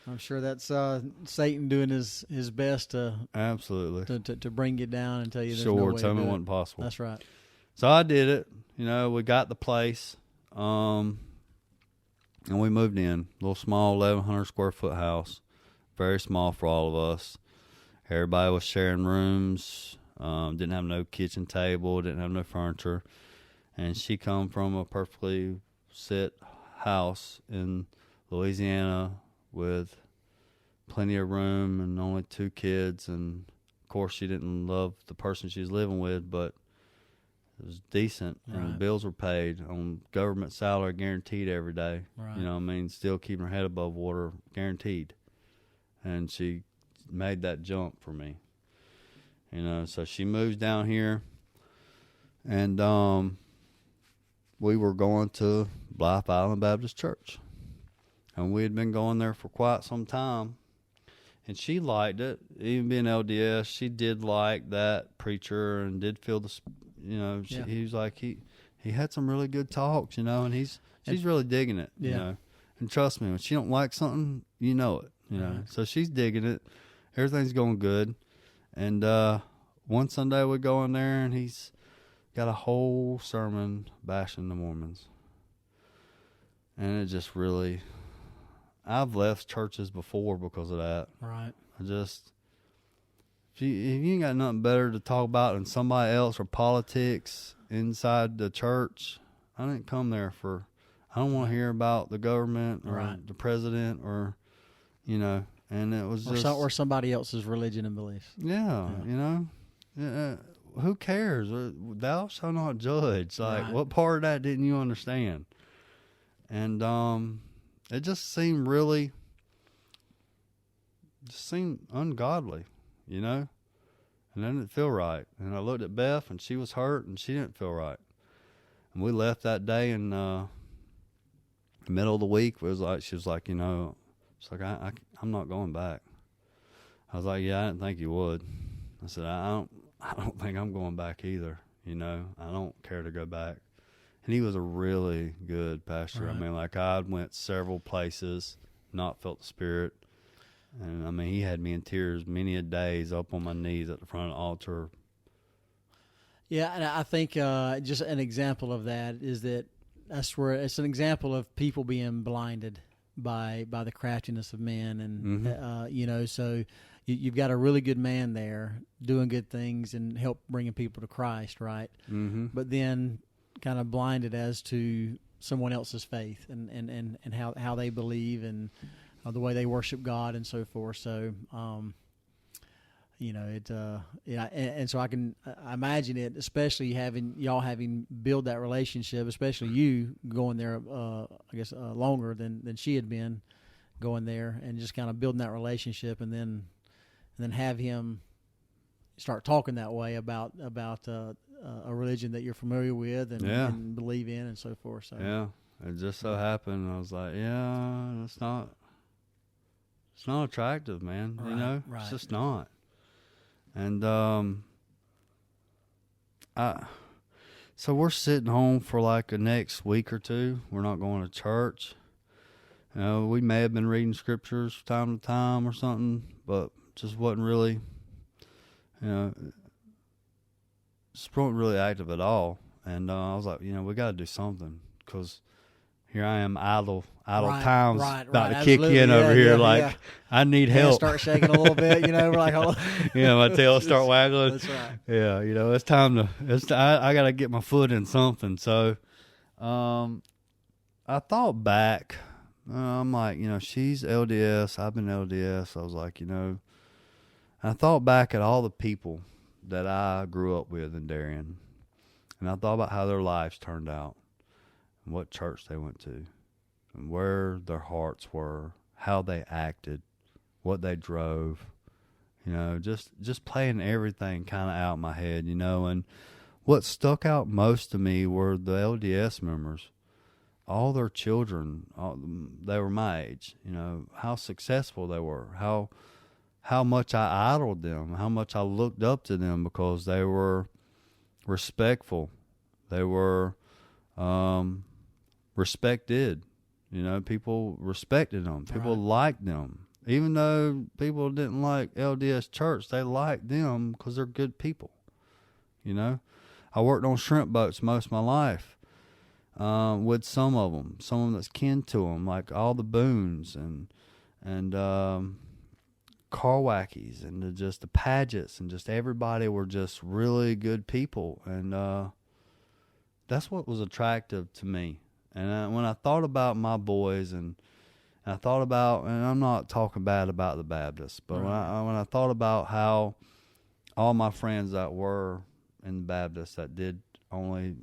I'm sure that's Satan doing his best to absolutely to bring you down and tell you there's no way tell me it it wasn't possible. That's right. So I did it. We got the place, and we moved in. Little small 1,100 square foot house, very small for all of us. Everybody was sharing rooms. Didn't have no kitchen table. Didn't have no furniture. And she come from a perfectly set house in Louisiana with plenty of room and only 2 kids, and of course she didn't love the person she was living with, but it was decent, and the bills were paid on government salary, guaranteed every day. Right. Still keeping her head above water, guaranteed. And she made that jump for me. So she moves down here, and we were going to Blythe Island Baptist Church. And we had been going there for quite some time. And she liked it. Even being LDS, she did like that preacher and did feel the, he was like, he had some really good talks, and she's really digging it, And trust me, when she don't like something, you know it, Right. So she's digging it. Everything's going good. And one Sunday we go in there, and he's got a whole sermon bashing the Mormons. And it just really... I've left churches before because of that. Right. If you ain't got nothing better to talk about than somebody else or politics inside the church, I didn't come there for. I don't want to hear about the government or the president or, And it was or somebody else's religion and beliefs. Yeah. Who cares? Thou shalt not judge. Like, what part of that didn't you understand? And it just seemed ungodly, And it didn't feel right. And I looked at Beth, and she was hurt, and she didn't feel right. And we left that day in the middle of the week. She was like, she's like, I'm not going back. I was like, yeah, I didn't think you would. I said, I don't think I'm going back either. I don't care to go back. And he was a really good pastor. Right. I went several places, not felt the Spirit. And, he had me in tears many a days up on my knees at the front of the altar. Yeah, and I think just an example of that is that's where it's an example of people being blinded by the craftiness of men. And, so you've got a really good man there doing good things and help bringing people to Christ, right? Mm-hmm. But then kind of blinded as to someone else's faith and how they believe and the way they worship God and so forth. So, and so I imagine it, especially having built that relationship, especially you going there, longer than she had been going there, and just kind of building that relationship, and then have him start talking that way about a religion that you're familiar with and believe in and so forth. So yeah, it just so happened I was like, yeah, it's not attractive, man. Right. It's just not. And so we're sitting home for like the next week or two. We're not going to church. We may have been reading scriptures time to time or something, but just wasn't really, just wasn't really active at all. And I was like, we got to do something, because here I am, idle times about to kick in over here. I need help. Start shaking a little bit, we're like, hold on. My tail start waggling. That's right. Yeah, it's time to, I got to get my foot in something. So, I thought back, I'm like, she's LDS, I've been LDS. I was like, I thought back at all the people that I grew up with in Darien, and I thought about how their lives turned out, and what church they went to, and where their hearts were, how they acted, what they drove, just playing everything kind of out in my head, and what stuck out most to me were the LDS members. All their children, they were my age, how successful they were, how much I idoled them, how much I looked up to them, because they were respectful. They were respected. People respected them. People liked them. Even though people didn't like LDS Church, they liked them because they're good people. I worked on shrimp boats most of my life. With some of them that's kin to them, like all the Boones and Carwackies and just the Pagets, and just everybody were just really good people, and that's what was attractive to me. And when I thought about my boys, and I thought about, and I'm not talking bad about the Baptists, but when I thought about how all my friends that were in the Baptists that did only,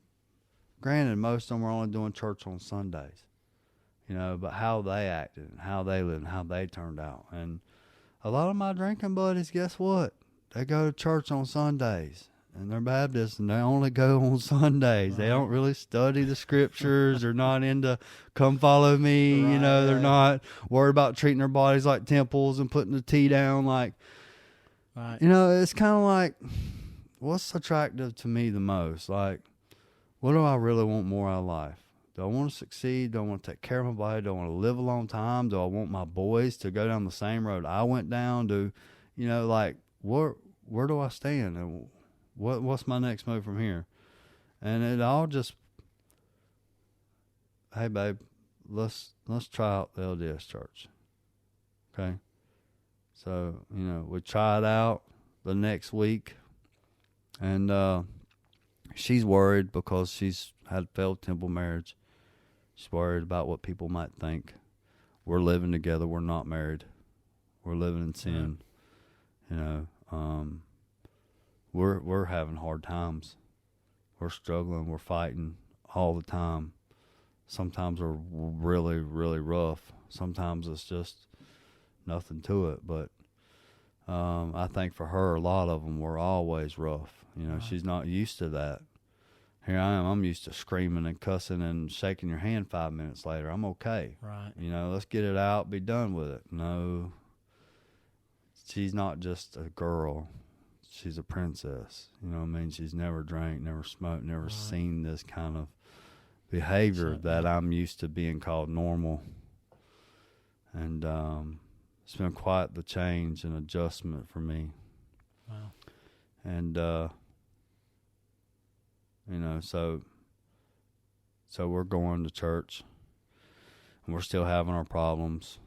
granted, most of them were only doing church on Sundays, but how they acted and how they lived and how they turned out. And a lot of my drinking buddies, guess what? They go to church on Sundays, and they're Baptists, and they only go on Sundays. They don't really study the scriptures. They're not into come follow me. They're not worried about treating their bodies like temples and putting the tea down. It's kind of like, what's attractive to me the most? Like, what do I really want more out of life? Do I want to succeed? Do I want to take care of my body? Do I want to live a long time? Do I want my boys to go down the same road I went down? Where do I stand? And what's my next move from here? And it all just, hey babe, let's try out the LDS Church. Okay. So, we tried out the next week, and she's worried because she's had a failed temple marriage. She's worried about what people might think. We're living together. We're not married. We're living in sin. We're having hard times. We're struggling. We're fighting all the time. Sometimes we're really, really rough. Sometimes it's just nothing to it. But I think for her, a lot of them were always rough. She's not used to that. Here I am. I'm used to screaming and cussing and shaking your hand 5 minutes later. I'm okay. Right. Let's get it out, be done with it. No, she's not just a girl. She's a princess. She's never drank, never smoked, never seen this kind of behavior that I'm used to being called normal. And it's been quite the change and adjustment for me. Wow. And so we're going to church, and we're still having our problems,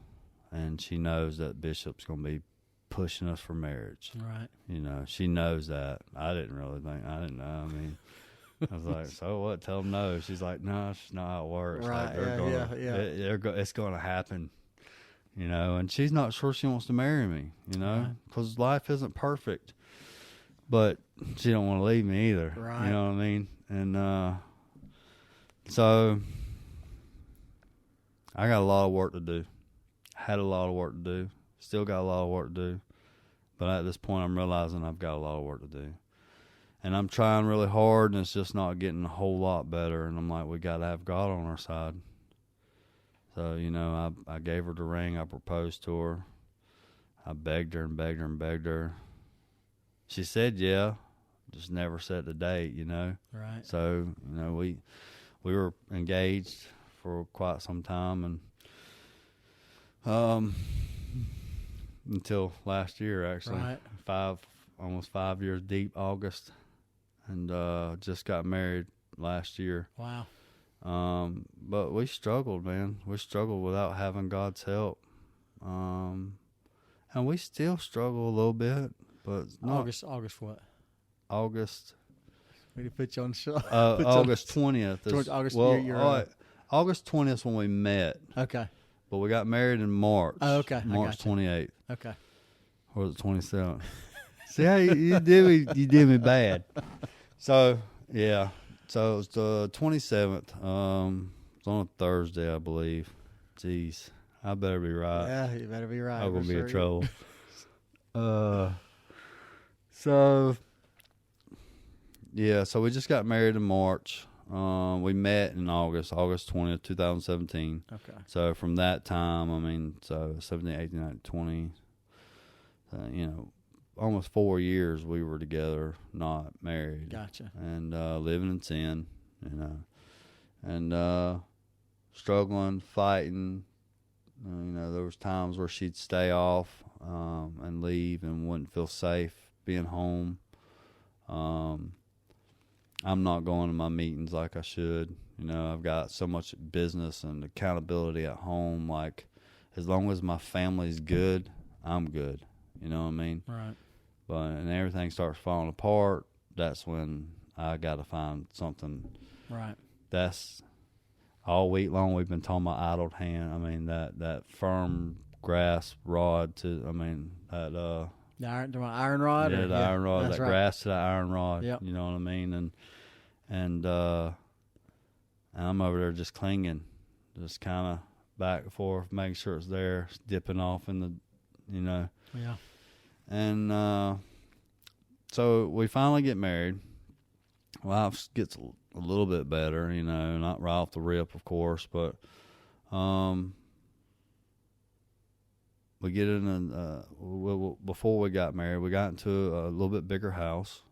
and she knows that Bishop's going to be pushing us for marriage. Right. She knows that. I didn't know. I was like, so what? Tell them no. She's like, no, it's not how it works. Right. It's going to happen. And she's not sure she wants to marry me, because life isn't perfect. But she don't want to leave me either. Right. You know what I mean? And so I got a lot of work to do. Had a lot of work to do. Still got a lot of work to do. But at this point, I'm realizing I've got a lot of work to do. And I'm trying really hard, and it's just not getting a whole lot better. And I'm like, we got to have God on our side. So, you know, I gave her the ring. I proposed to her. I begged her and begged her and begged her. She said, yeah, just never set the date, you know. Right. So, you know, we were engaged for quite some time, and until last year, actually. Right. Almost 5 years deep, August. And just got married last year. Wow. But we struggled, man. We struggled without having God's help. And we still struggle a little bit, but not August what? August. We need to put you on the show. August 20th. August. August 20th is when we met. Okay. But we got married in March. Oh, okay. March 28th. Okay. Or the 27th. See how you did me bad. So, yeah. So it was the 27th. It was on a Thursday, I believe. Jeez. I better be right. Yeah, you better be right. I'm going to be in trouble. So, yeah. So we just got married in March. We met in August 20th, 2017. Okay. So from that time, I mean, 17, 18, 19, 20, you know, almost 4 years we were together, not married. Gotcha. And living in sin, you know, and struggling, fighting. You know, there was times where she'd stay off and leave and wouldn't feel safe being home. I'm not going to my meetings like I should. You know, I've got so much business and accountability at home. Like, as long as my family's good, I'm good. You know what I mean? Right. But and everything starts falling apart, that's when I got to find something. Right. That's all week long we've been talking about idled hand. I mean, that firm grasp rod to, I mean, that the iron rod. Yeah, the iron rod. That right. grasp to the iron rod. Yep. You know what I mean? And I'm over there just clinging, just kind of back and forth, making sure it's there, dipping off in the, you know. Yeah. And so we finally get married. Life gets a little bit better, you know, not right off the rip, of course, but we get in before we got married, we got into a little bit bigger house.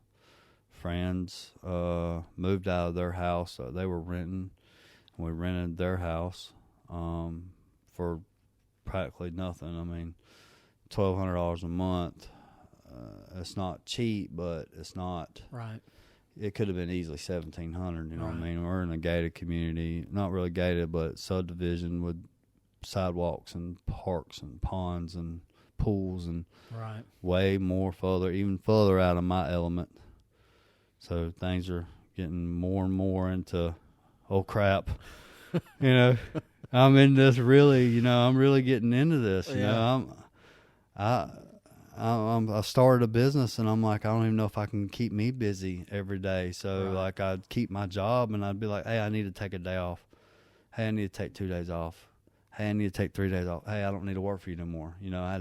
Friends moved out of their house. They were renting. We rented their house for practically nothing. I mean, $1,200 a month. It's not cheap, but it's not. Right. It could have been easily $1,700. You know right. what I mean? We're in a gated community, not really gated, but subdivision with sidewalks and parks and ponds and pools and right. way more even further out of my element. So things are getting more and more into, oh crap, you know, I'm in this really, you know, I'm really getting into this, you know, I started a business and I'm like, I don't even know if I can keep me busy every day. So right. like I'd keep my job and I'd be like, hey, I need to take a day off. Hey, I need to take 2 days off. Hey, I need to take 3 days off. Hey, I don't need to work for you no more. You know, I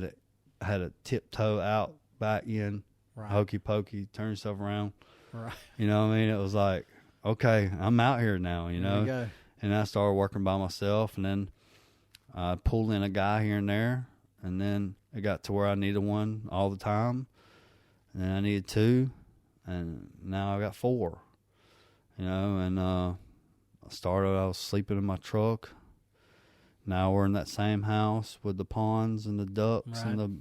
had to tiptoe out, back in, right. hokey pokey, turn yourself around. Right. You know what I mean? It was like, okay, I'm out here now, you know? There you go. And I started working by myself, and then I pulled in a guy here and there, and then it got to where I needed one all the time, and then I needed 2, and now I got 4, you know? And I was sleeping in my truck. Now we're in that same house with the ponds and the ducks right. and the,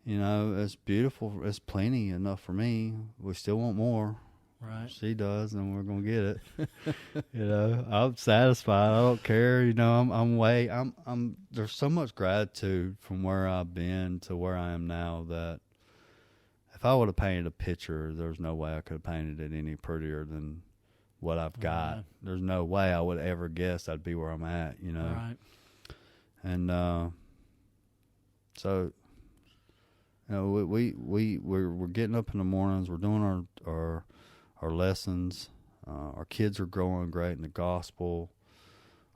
you know, it's beautiful. It's plenty enough for me. We still want more. Right. She does, and we're gonna get it. You know, I'm satisfied. I don't care. You know, I'm. There's so much gratitude from where I've been to where I am now that if I would have painted a picture, there's no way I could have painted it any prettier than what I've got. Right. There's no way I would ever guess I'd be where I'm at. You know. Right. And so, you know, we're getting up in the mornings. We're doing our lessons. Our kids are growing great in the gospel.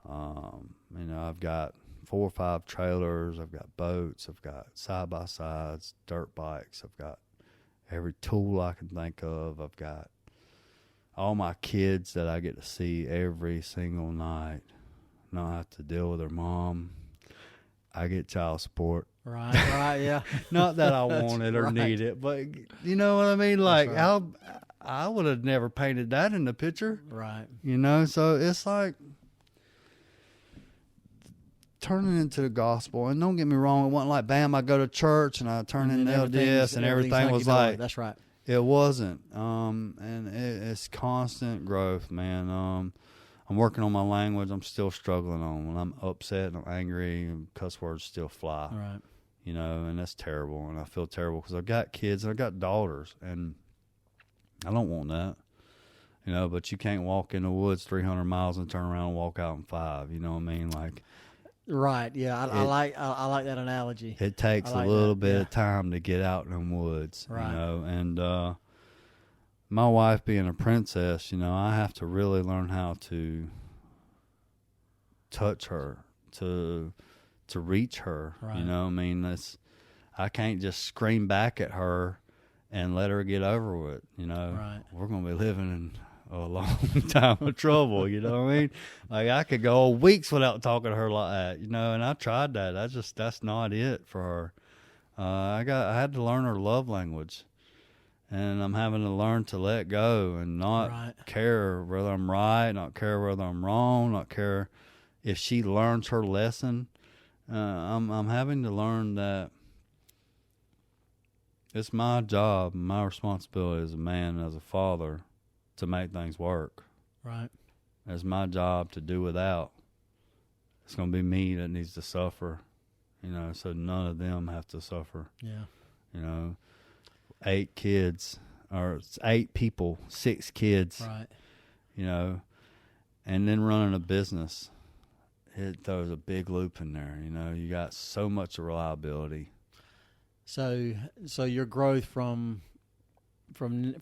You know, I've got 4 or 5 trailers. I've got boats. I've got side by sides, dirt bikes. I've got every tool I can think of. I've got all my kids that I get to see every single night, not have to deal with their mom. I get child support. Right, yeah. Not that I want it or right. need it, but you know what I mean? Like, right. how I would have never painted that in the picture. Right. You know, so it's like turning into the gospel. And don't get me wrong, it wasn't like, bam, I go to church and I turn in the LDS and everything was like, that's right. It wasn't. And it's constant growth, man. I'm working on my language. I'm still struggling on. When I'm upset and I'm angry, and cuss words still fly. Right. You know, and that's terrible. And I feel terrible because I've got kids and I've got daughters, and I don't want that. You know, but you can't walk in the woods 300 miles and turn around and walk out in 5. You know what I mean? Like, right. Yeah, I like that analogy. it takes like a little that, bit yeah. of time to get out in them woods. Right. You know, and my wife being a princess, you know, I have to really learn how to touch her, to reach her. Right. You know, I mean, I can't just scream back at her and let her get over with. You know, right. We're gonna be living in a long time of trouble. You know what I mean? Like, I could go weeks without talking to her like that. You know, and I tried that. That's not it for her. I had to learn her love language. And I'm having to learn to let go and not right. care whether I'm right, not care whether I'm wrong, not care if she learns her lesson. I'm having to learn that it's my job, my responsibility as a man, as a father, to make things work. Right. It's my job to do without. It's going to be me that needs to suffer, you know, so none of them have to suffer. Yeah. You know. 8 kids, or 8 people, 6 kids, right? You know, and then running a business, it throws a big loop in there. You know, you got so much reliability. So your growth from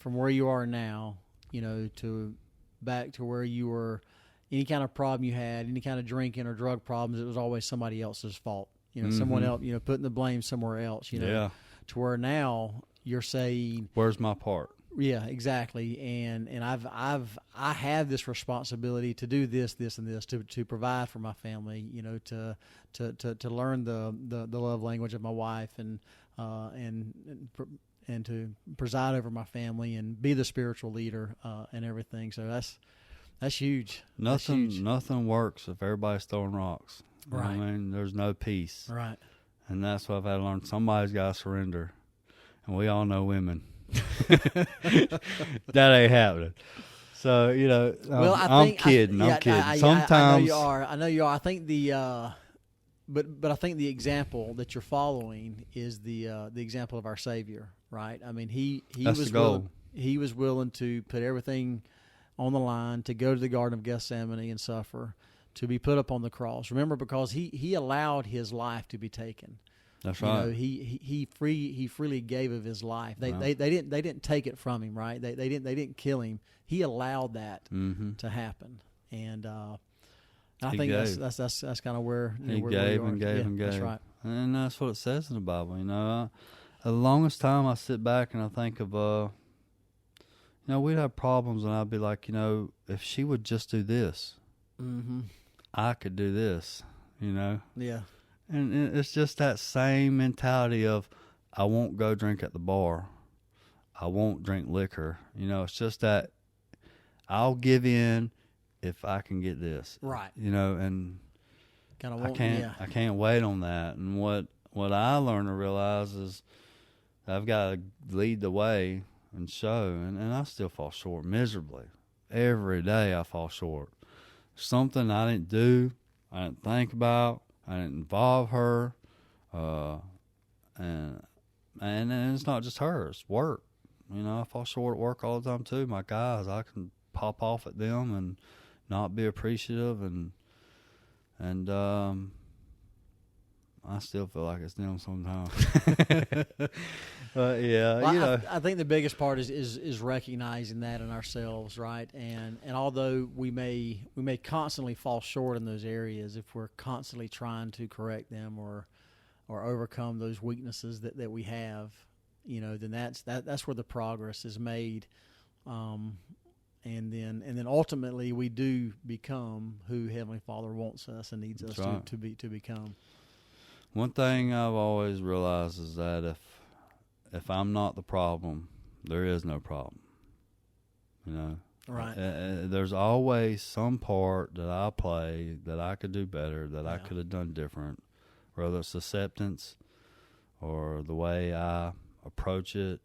where you are now, you know, to back to where you were, any kind of problem you had, any kind of drinking or drug problems, it was always somebody else's fault. You know, someone else, you know, putting the blame somewhere else. You know, yeah. To where now you're saying, where's my part? Yeah, exactly. And I have this responsibility to do this, and this to provide for my family. You know, to learn the love language of my wife and to preside over my family and be the spiritual leader and everything. So that's huge. Nothing works if everybody's throwing rocks. You Right. know what I mean, there's no peace. Right. And that's what I've had to learn. Somebody's got to surrender. And we all know women. That ain't happening. So, you know, I'm kidding. I'm kidding. Sometimes I know you are. I think but I think the example that you're following is the example of our Savior, right? I mean, he that's was the goal. He was willing to put everything on the line, to go to the Garden of Gethsemane and suffer, to be put up on the cross. Remember, because he allowed his life to be taken. That's right. You know, he freely gave of his life. They didn't take it from him, right? They didn't kill him. He allowed that to happen, and I think that's kind of where he where gave we are. and gave and gave. That's right. And that's what it says in the Bible. You know, the longest time I sit back and I think of, you know, we'd have problems, and I'd be like, you know, if she would just do this, I could do this. You know. Yeah. And it's just that same mentality of, I won't go drink at the bar. I won't drink liquor. You know, it's just that I'll give in if I can get this. Right. You know, and I can't wait on that. And what I learned to realize is I've got to lead the way and show. And I still fall short miserably. Every day I fall short. Something I didn't do, I didn't think about. I didn't involve her, and it's not just her, it's work. You know, I fall short at work all the time too. My guys, I can pop off at them and not be appreciative, and I still feel like it's them sometimes. But yeah, well, you know, I think the biggest part is recognizing that in ourselves, right? And although we may constantly fall short in those areas, if we're constantly trying to correct them or overcome those weaknesses that we have, you know, then that's where the progress is made. And and then ultimately we do become who Heavenly Father wants us and needs us to become. One thing I've always realized is that if I'm not the problem, there is no problem. You know, Right. There's always some part that I play that I could do better, that I could have done different, whether it's acceptance or the way I approach it.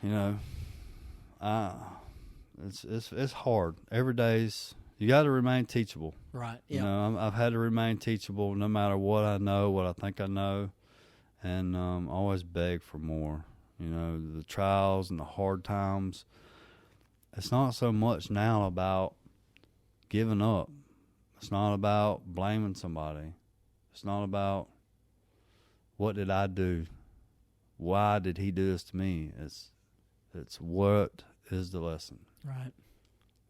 You know, it's hard. Every day's, you got to remain teachable. Right. You know, I've had to remain teachable no matter what I know, what I think I know, and always beg for more. You know, the trials and the hard times. It's not so much now about giving up. It's not about blaming somebody. It's not about what did I do? Why did he do this to me? It's what is the lesson? Right.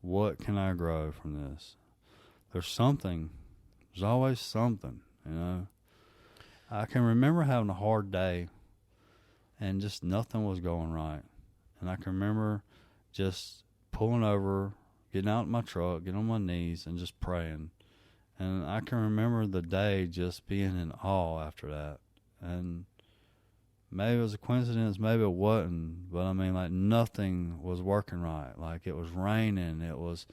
What can I grow from this? There's something. There's always something, you know. I can remember having a hard day and just nothing was going right. And I can remember just pulling over, getting out of my truck, getting on my knees, and just praying. And I can remember the day just being in awe after that. And maybe it was a coincidence, maybe it wasn't. But I mean, like, nothing was working right. Like, it was raining, it was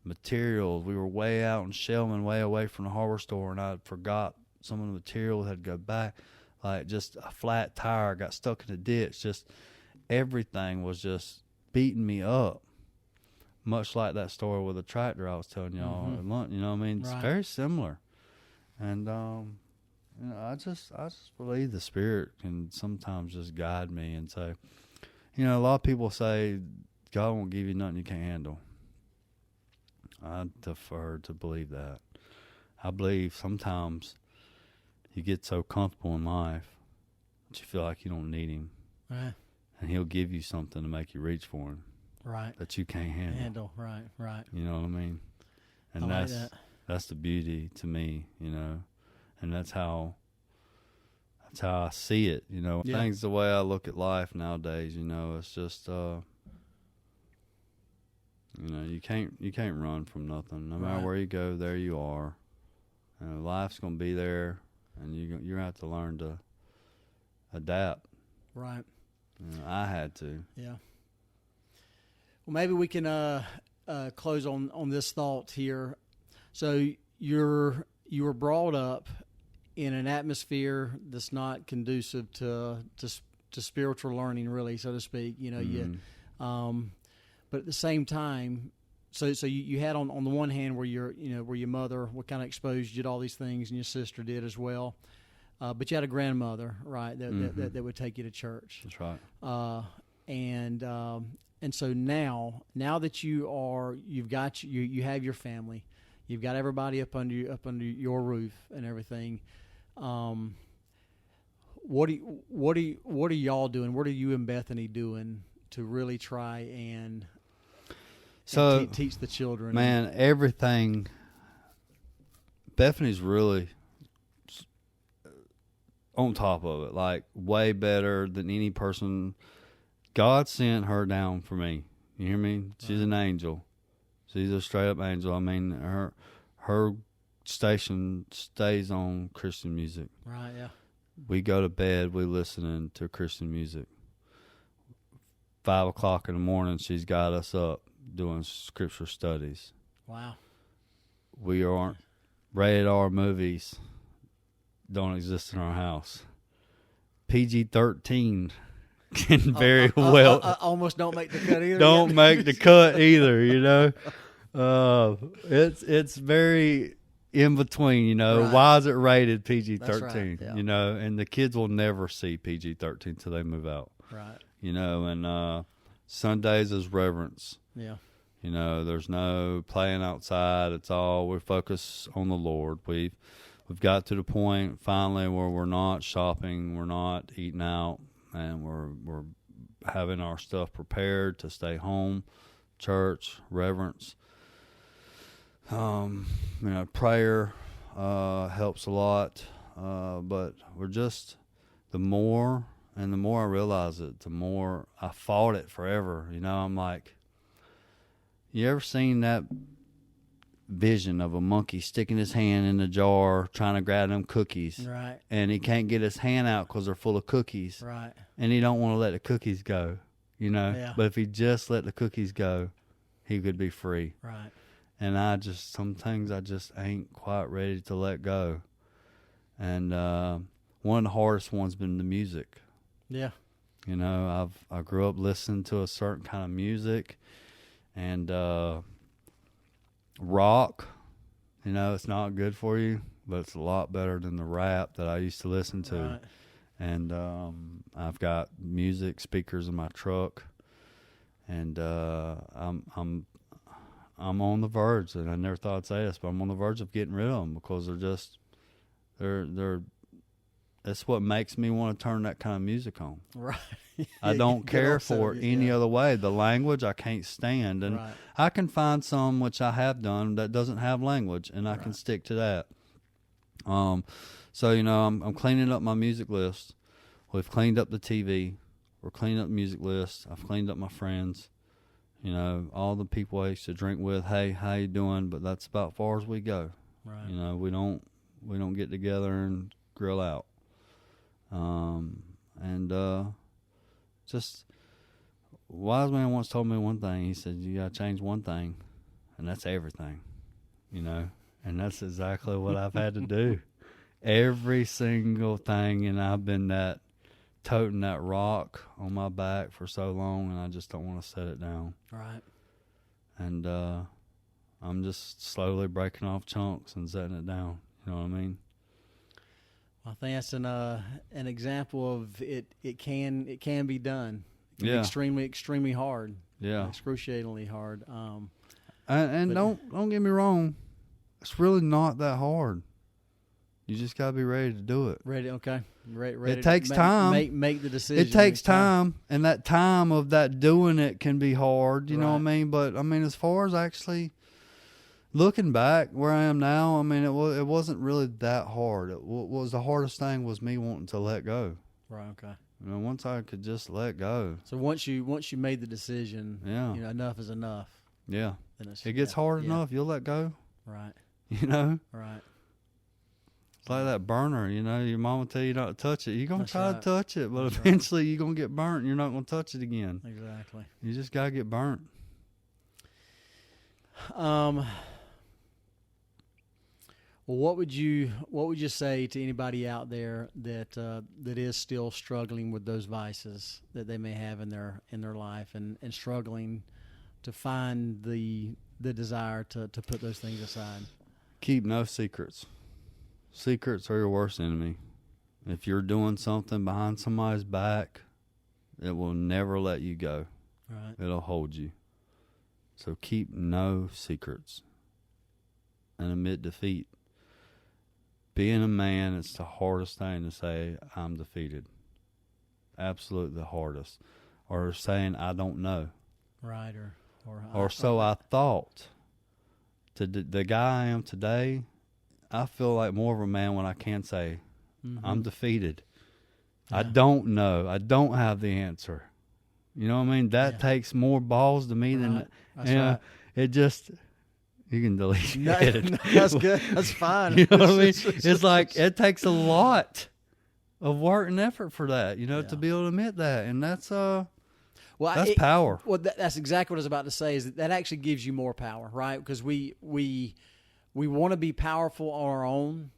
materials. We were way out in Shellman, way away from the hardware store, and I forgot some of the materials had to go back. Like, just a flat tire got stuck in the ditch. Just everything was just beating me up. Much like that story with the tractor I was telling y'all at lunch. You know what I mean? It's very similar. And you know, I just believe the Spirit can sometimes just guide me and say, you know, a lot of people say God won't give you nothing you can't handle. I defer to believe that. I believe sometimes you get so comfortable in life that you feel like you don't need him. Right. And he'll give you something to make you reach for him. Right. That you can't handle. Right. You know what I mean? And that's the beauty to me, you know. And that's how I see it, you know. Yeah. Things the way I look at life nowadays, you know, it's just you know, you can't run from nothing. No matter where you go, there you are. And life's gonna be there, and you're gonna have to learn to adapt. Right. You know, I had to. Yeah. Well, maybe we can close on this thought here. So you were brought up in an atmosphere that's not conducive to spiritual learning, really, so to speak. You know, but at the same time, so you had on the one hand where your mother kind of exposed you to all these things, and your sister did as well. But you had a grandmother, right, that would take you to church. That's right. And so now that you have your family, you've got everybody up under your roof and everything. What are y'all doing? What are you and Bethany doing to really try and teach the children? Man, everything. Bethany's really on top of it, like way better than any person. God sent her down for me. You hear me? She's an angel. She's a straight up angel. I mean, her station stays on Christian music. Right, yeah. We go to bed, we listening to Christian music. 5 o'clock in the morning, she's got us up doing scripture studies. Wow. We aren't rated R movies. Don't exist in our house. PG-13 can very well almost don't make the cut either. Don't make the cut either. You know, it's very in between. You know, Right. Why is it rated PG-13? That's right, yeah. You know, and the kids will never see PG-13 till they move out. Right. You know, and Sundays is reverence. Yeah. You know, there's no playing outside. It's all we're focused on the Lord. We've got to the point finally where we're not shopping, we're not eating out, and we're having our stuff prepared to stay home, church, reverence. You know, prayer helps a lot, but we're just the more I realize it, the more I fought it forever. You know, I'm like, You ever seen that vision of a monkey sticking his hand in a jar trying to grab them cookies? Right. And he can't get his hand out because they're full of cookies. Right. And he don't want to let the cookies go, you know? Yeah. But if he just let the cookies go, he could be free. Right. And some things I just ain't quite ready to let go. And one of the hardest ones been the music. Yeah. You know, I grew up listening to a certain kind of music, and rock. You know, it's not good for you, but it's a lot better than the rap that I used to listen to. Right. And I've got music speakers in my truck, and I'm on the verge, and I never thought I'd say this, but I'm on the verge of getting rid of them because they're that's what makes me want to turn that kind of music on. Right. I don't care for it any other way. The language I can't stand, and Right. I can find some, which I have done, that doesn't have language, and I can stick to that. So, you know, I'm cleaning up my music list. We've cleaned up the TV. We're cleaning up the music list. I've cleaned up my friends. You know, all the people I used to drink with. Hey, how you doing? But that's about as far as we go. Right. You know, we don't get together and grill out. Just wise man once told me one thing. He said, you got to change one thing, and that's everything, you know, and that's exactly what I've had to do. Every single thing, and I've been toting that rock on my back for so long, and I just don't want to set it down. Right. And I'm just slowly breaking off chunks and setting it down. You know what I mean? I think that's an example of it. It can be done. It can be Yeah. extremely hard. Yeah. Excruciatingly hard. And don't get me wrong, it's really not that hard. You just gotta be ready to do it. Ready? Okay. Ready. It takes time. Make the decision. It takes time, and that time of that doing it can be hard. You know what I Right. mean? But I mean, as far as actually looking back where I am now, I mean, it wasn't really that hard. What was the hardest thing was me wanting to let go. Right. Okay. You know, once I could just let go. So once you made the decision, Yeah. you know, enough is enough. Yeah. Then It gets hard yeah. enough, you'll let go. Right. You know? Right. It's like that burner, you know, your mom will tell you not to touch it. You're going to That's try right. to touch it, but That's right. eventually you're going to get burnt and you're not going to touch it again. Exactly. You just got to get burnt. Well, what would you say to anybody out there that is still struggling with those vices that they may have in their life and struggling to find the desire to put those things aside? Keep no secrets. Secrets are your worst enemy. If you're doing something behind somebody's back, it will never let you go. Right. It'll hold you. So keep no secrets and admit defeat. Being a man, it's the hardest thing to say, I'm defeated. Absolutely the hardest. Or saying, I don't know. Right. Or so I thought. To the guy I am today, I feel like more of a man when I can say, I'm defeated. Yeah. I don't know. I don't have the answer. You know what I mean? That takes more balls to me than, That's you know, right. it just, you can delete No, it. that's good. That's fine. You know what I mean? It's like, it takes a lot of work and effort for that, you know, to be able to admit that. And that's power. Well, that's exactly what I was about to say. Is that actually gives you more power, right? Because we want to be powerful on our own,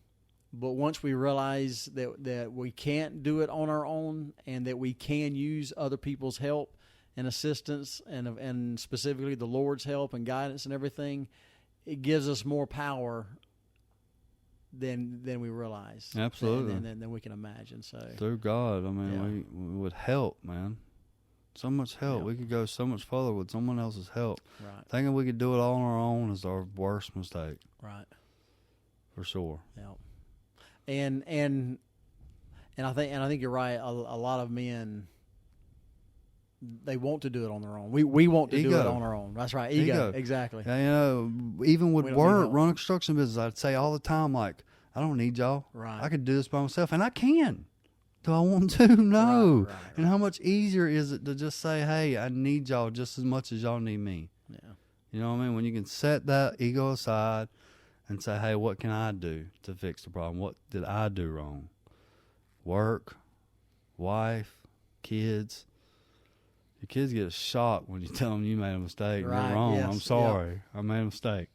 but once we realize that we can't do it on our own, and that we can use other people's help and assistance, and specifically the Lord's help and guidance and everything, it gives us more power than we realize. Absolutely. Than we can imagine. So Through God, I mean, we would help, man. So much help. Yeah. We could go so much further with someone else's help. Right. Thinking we could do it all on our own is our worst mistake. Right. For sure. Yeah. And I think you're right. A lot of men, they want to do it on their own. We want to do it on our own. That's right. Ego. Exactly. Yeah, you know, even with We don't need work, help. run a construction business, I'd say all the time, like, I don't need y'all. Right. I could do this by myself, and I can. Do I want to? No. Right. And how much easier is it to just say, hey, I need y'all just as much as y'all need me? Yeah. You know what I mean? When you can set that ego aside and say, hey, what can I do to fix the problem? What did I do wrong? Work, wife, kids. Your kids get shocked when you tell them you made a mistake. Right, You're wrong. yes, I'm sorry. I made a mistake.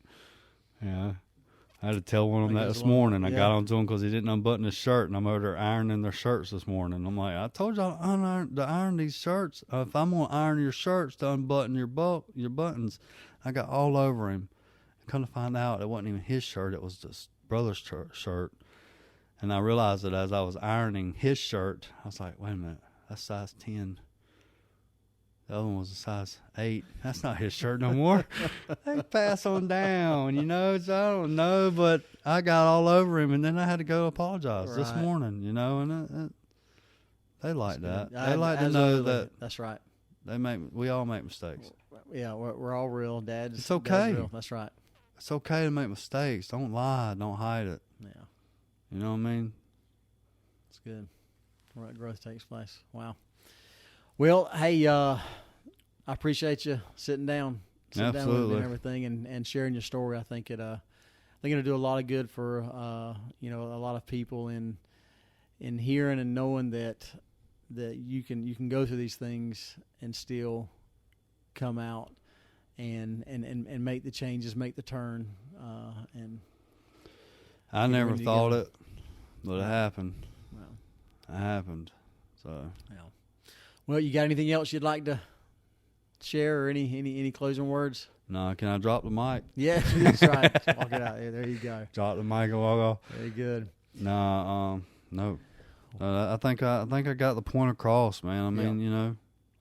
Yeah. I had to tell one of them that this morning. I got on to him because he didn't unbutton his shirt, and I'm over there ironing their shirts this morning. I'm like, I told y'all to iron these shirts. If I'm going to iron your shirts to unbutton your buttons, I got all over him. Come to find out, it wasn't even his shirt. It was this brother's shirt. And I realized that as I was ironing his shirt, I was like, wait a minute, that's size 10. The other one was a size 8. That's not his shirt no more. They pass on down, you know. So I don't know, but I got all over him, and then I had to go apologize this morning, you know. And they like that. They like to know that. That's right. We all make mistakes. Yeah, we're all real, Dad. It's okay. Real. That's right. It's okay to make mistakes. Don't lie. Don't hide it. Yeah. You know what I mean? It's good. Where that growth takes place. Wow. Well, hey, I appreciate you sitting down with me and everything, and sharing your story. I think it'll do a lot of good for a lot of people in hearing and knowing that you can go through these things and still come out and make the changes, make the turn. And I never thought it, but it happened. Well, it happened. So. Yeah. Well, you got anything else you'd like to share, or any closing words? No, can I drop the mic? Yeah, that's right. Walk it out. There you go. Drop the mic and walk off. Very good. No. I think I got the point across, man. I mean, you know,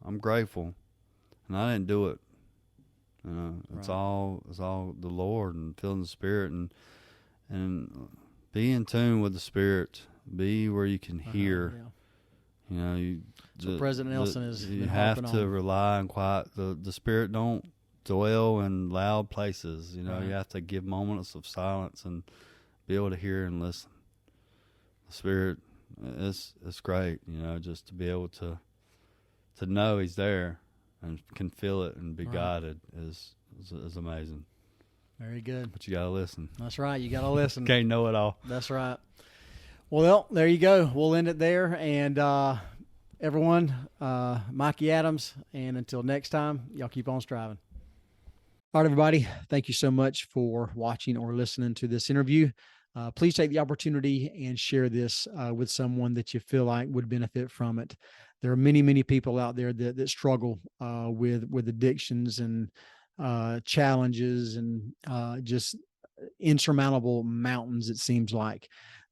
I'm grateful, and I didn't do it. You know, it's all the Lord, and feeling the Spirit, and be in tune with the Spirit. Be where you can hear. Yeah. You know, so President Nelson is. You have to rely on quiet. The Spirit don't dwell in loud places. You know, you have to give moments of silence and be able to hear and listen. The Spirit, it's great. You know, just to be able to know He's there and can feel it and be guided is amazing. Very good. But you gotta listen. That's right. You gotta listen. Can't know it all. That's right. Well, there you go. We'll end it there. And everyone, Mikey Adams. And until next time, y'all keep on striving. All right, everybody. Thank you so much for watching or listening to this interview. Please take the opportunity and share this with someone that you feel like would benefit from it. There are many, many people out there that struggle with addictions and challenges and just insurmountable mountains, it seems like.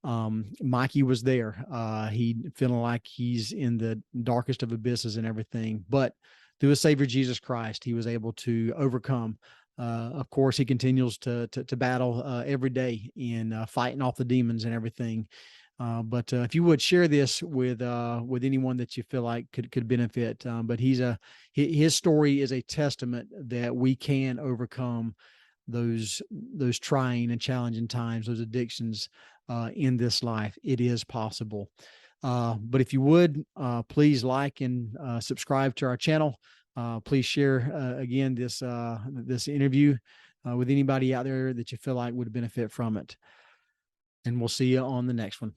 Mikey was there. He feeling like he's in the darkest of abysses and everything, but through his Savior Jesus Christ, he was able to overcome. Of course, he continues to battle every day in fighting off the demons and everything. But if you would share this with anyone that you feel like could benefit, but his story is a testament that we can overcome those trying and challenging times, those addictions in this life. It is possible. But if you would, please like and subscribe to our channel. Please share again this interview with anybody out there that you feel like would benefit from it. And we'll see you on the next one.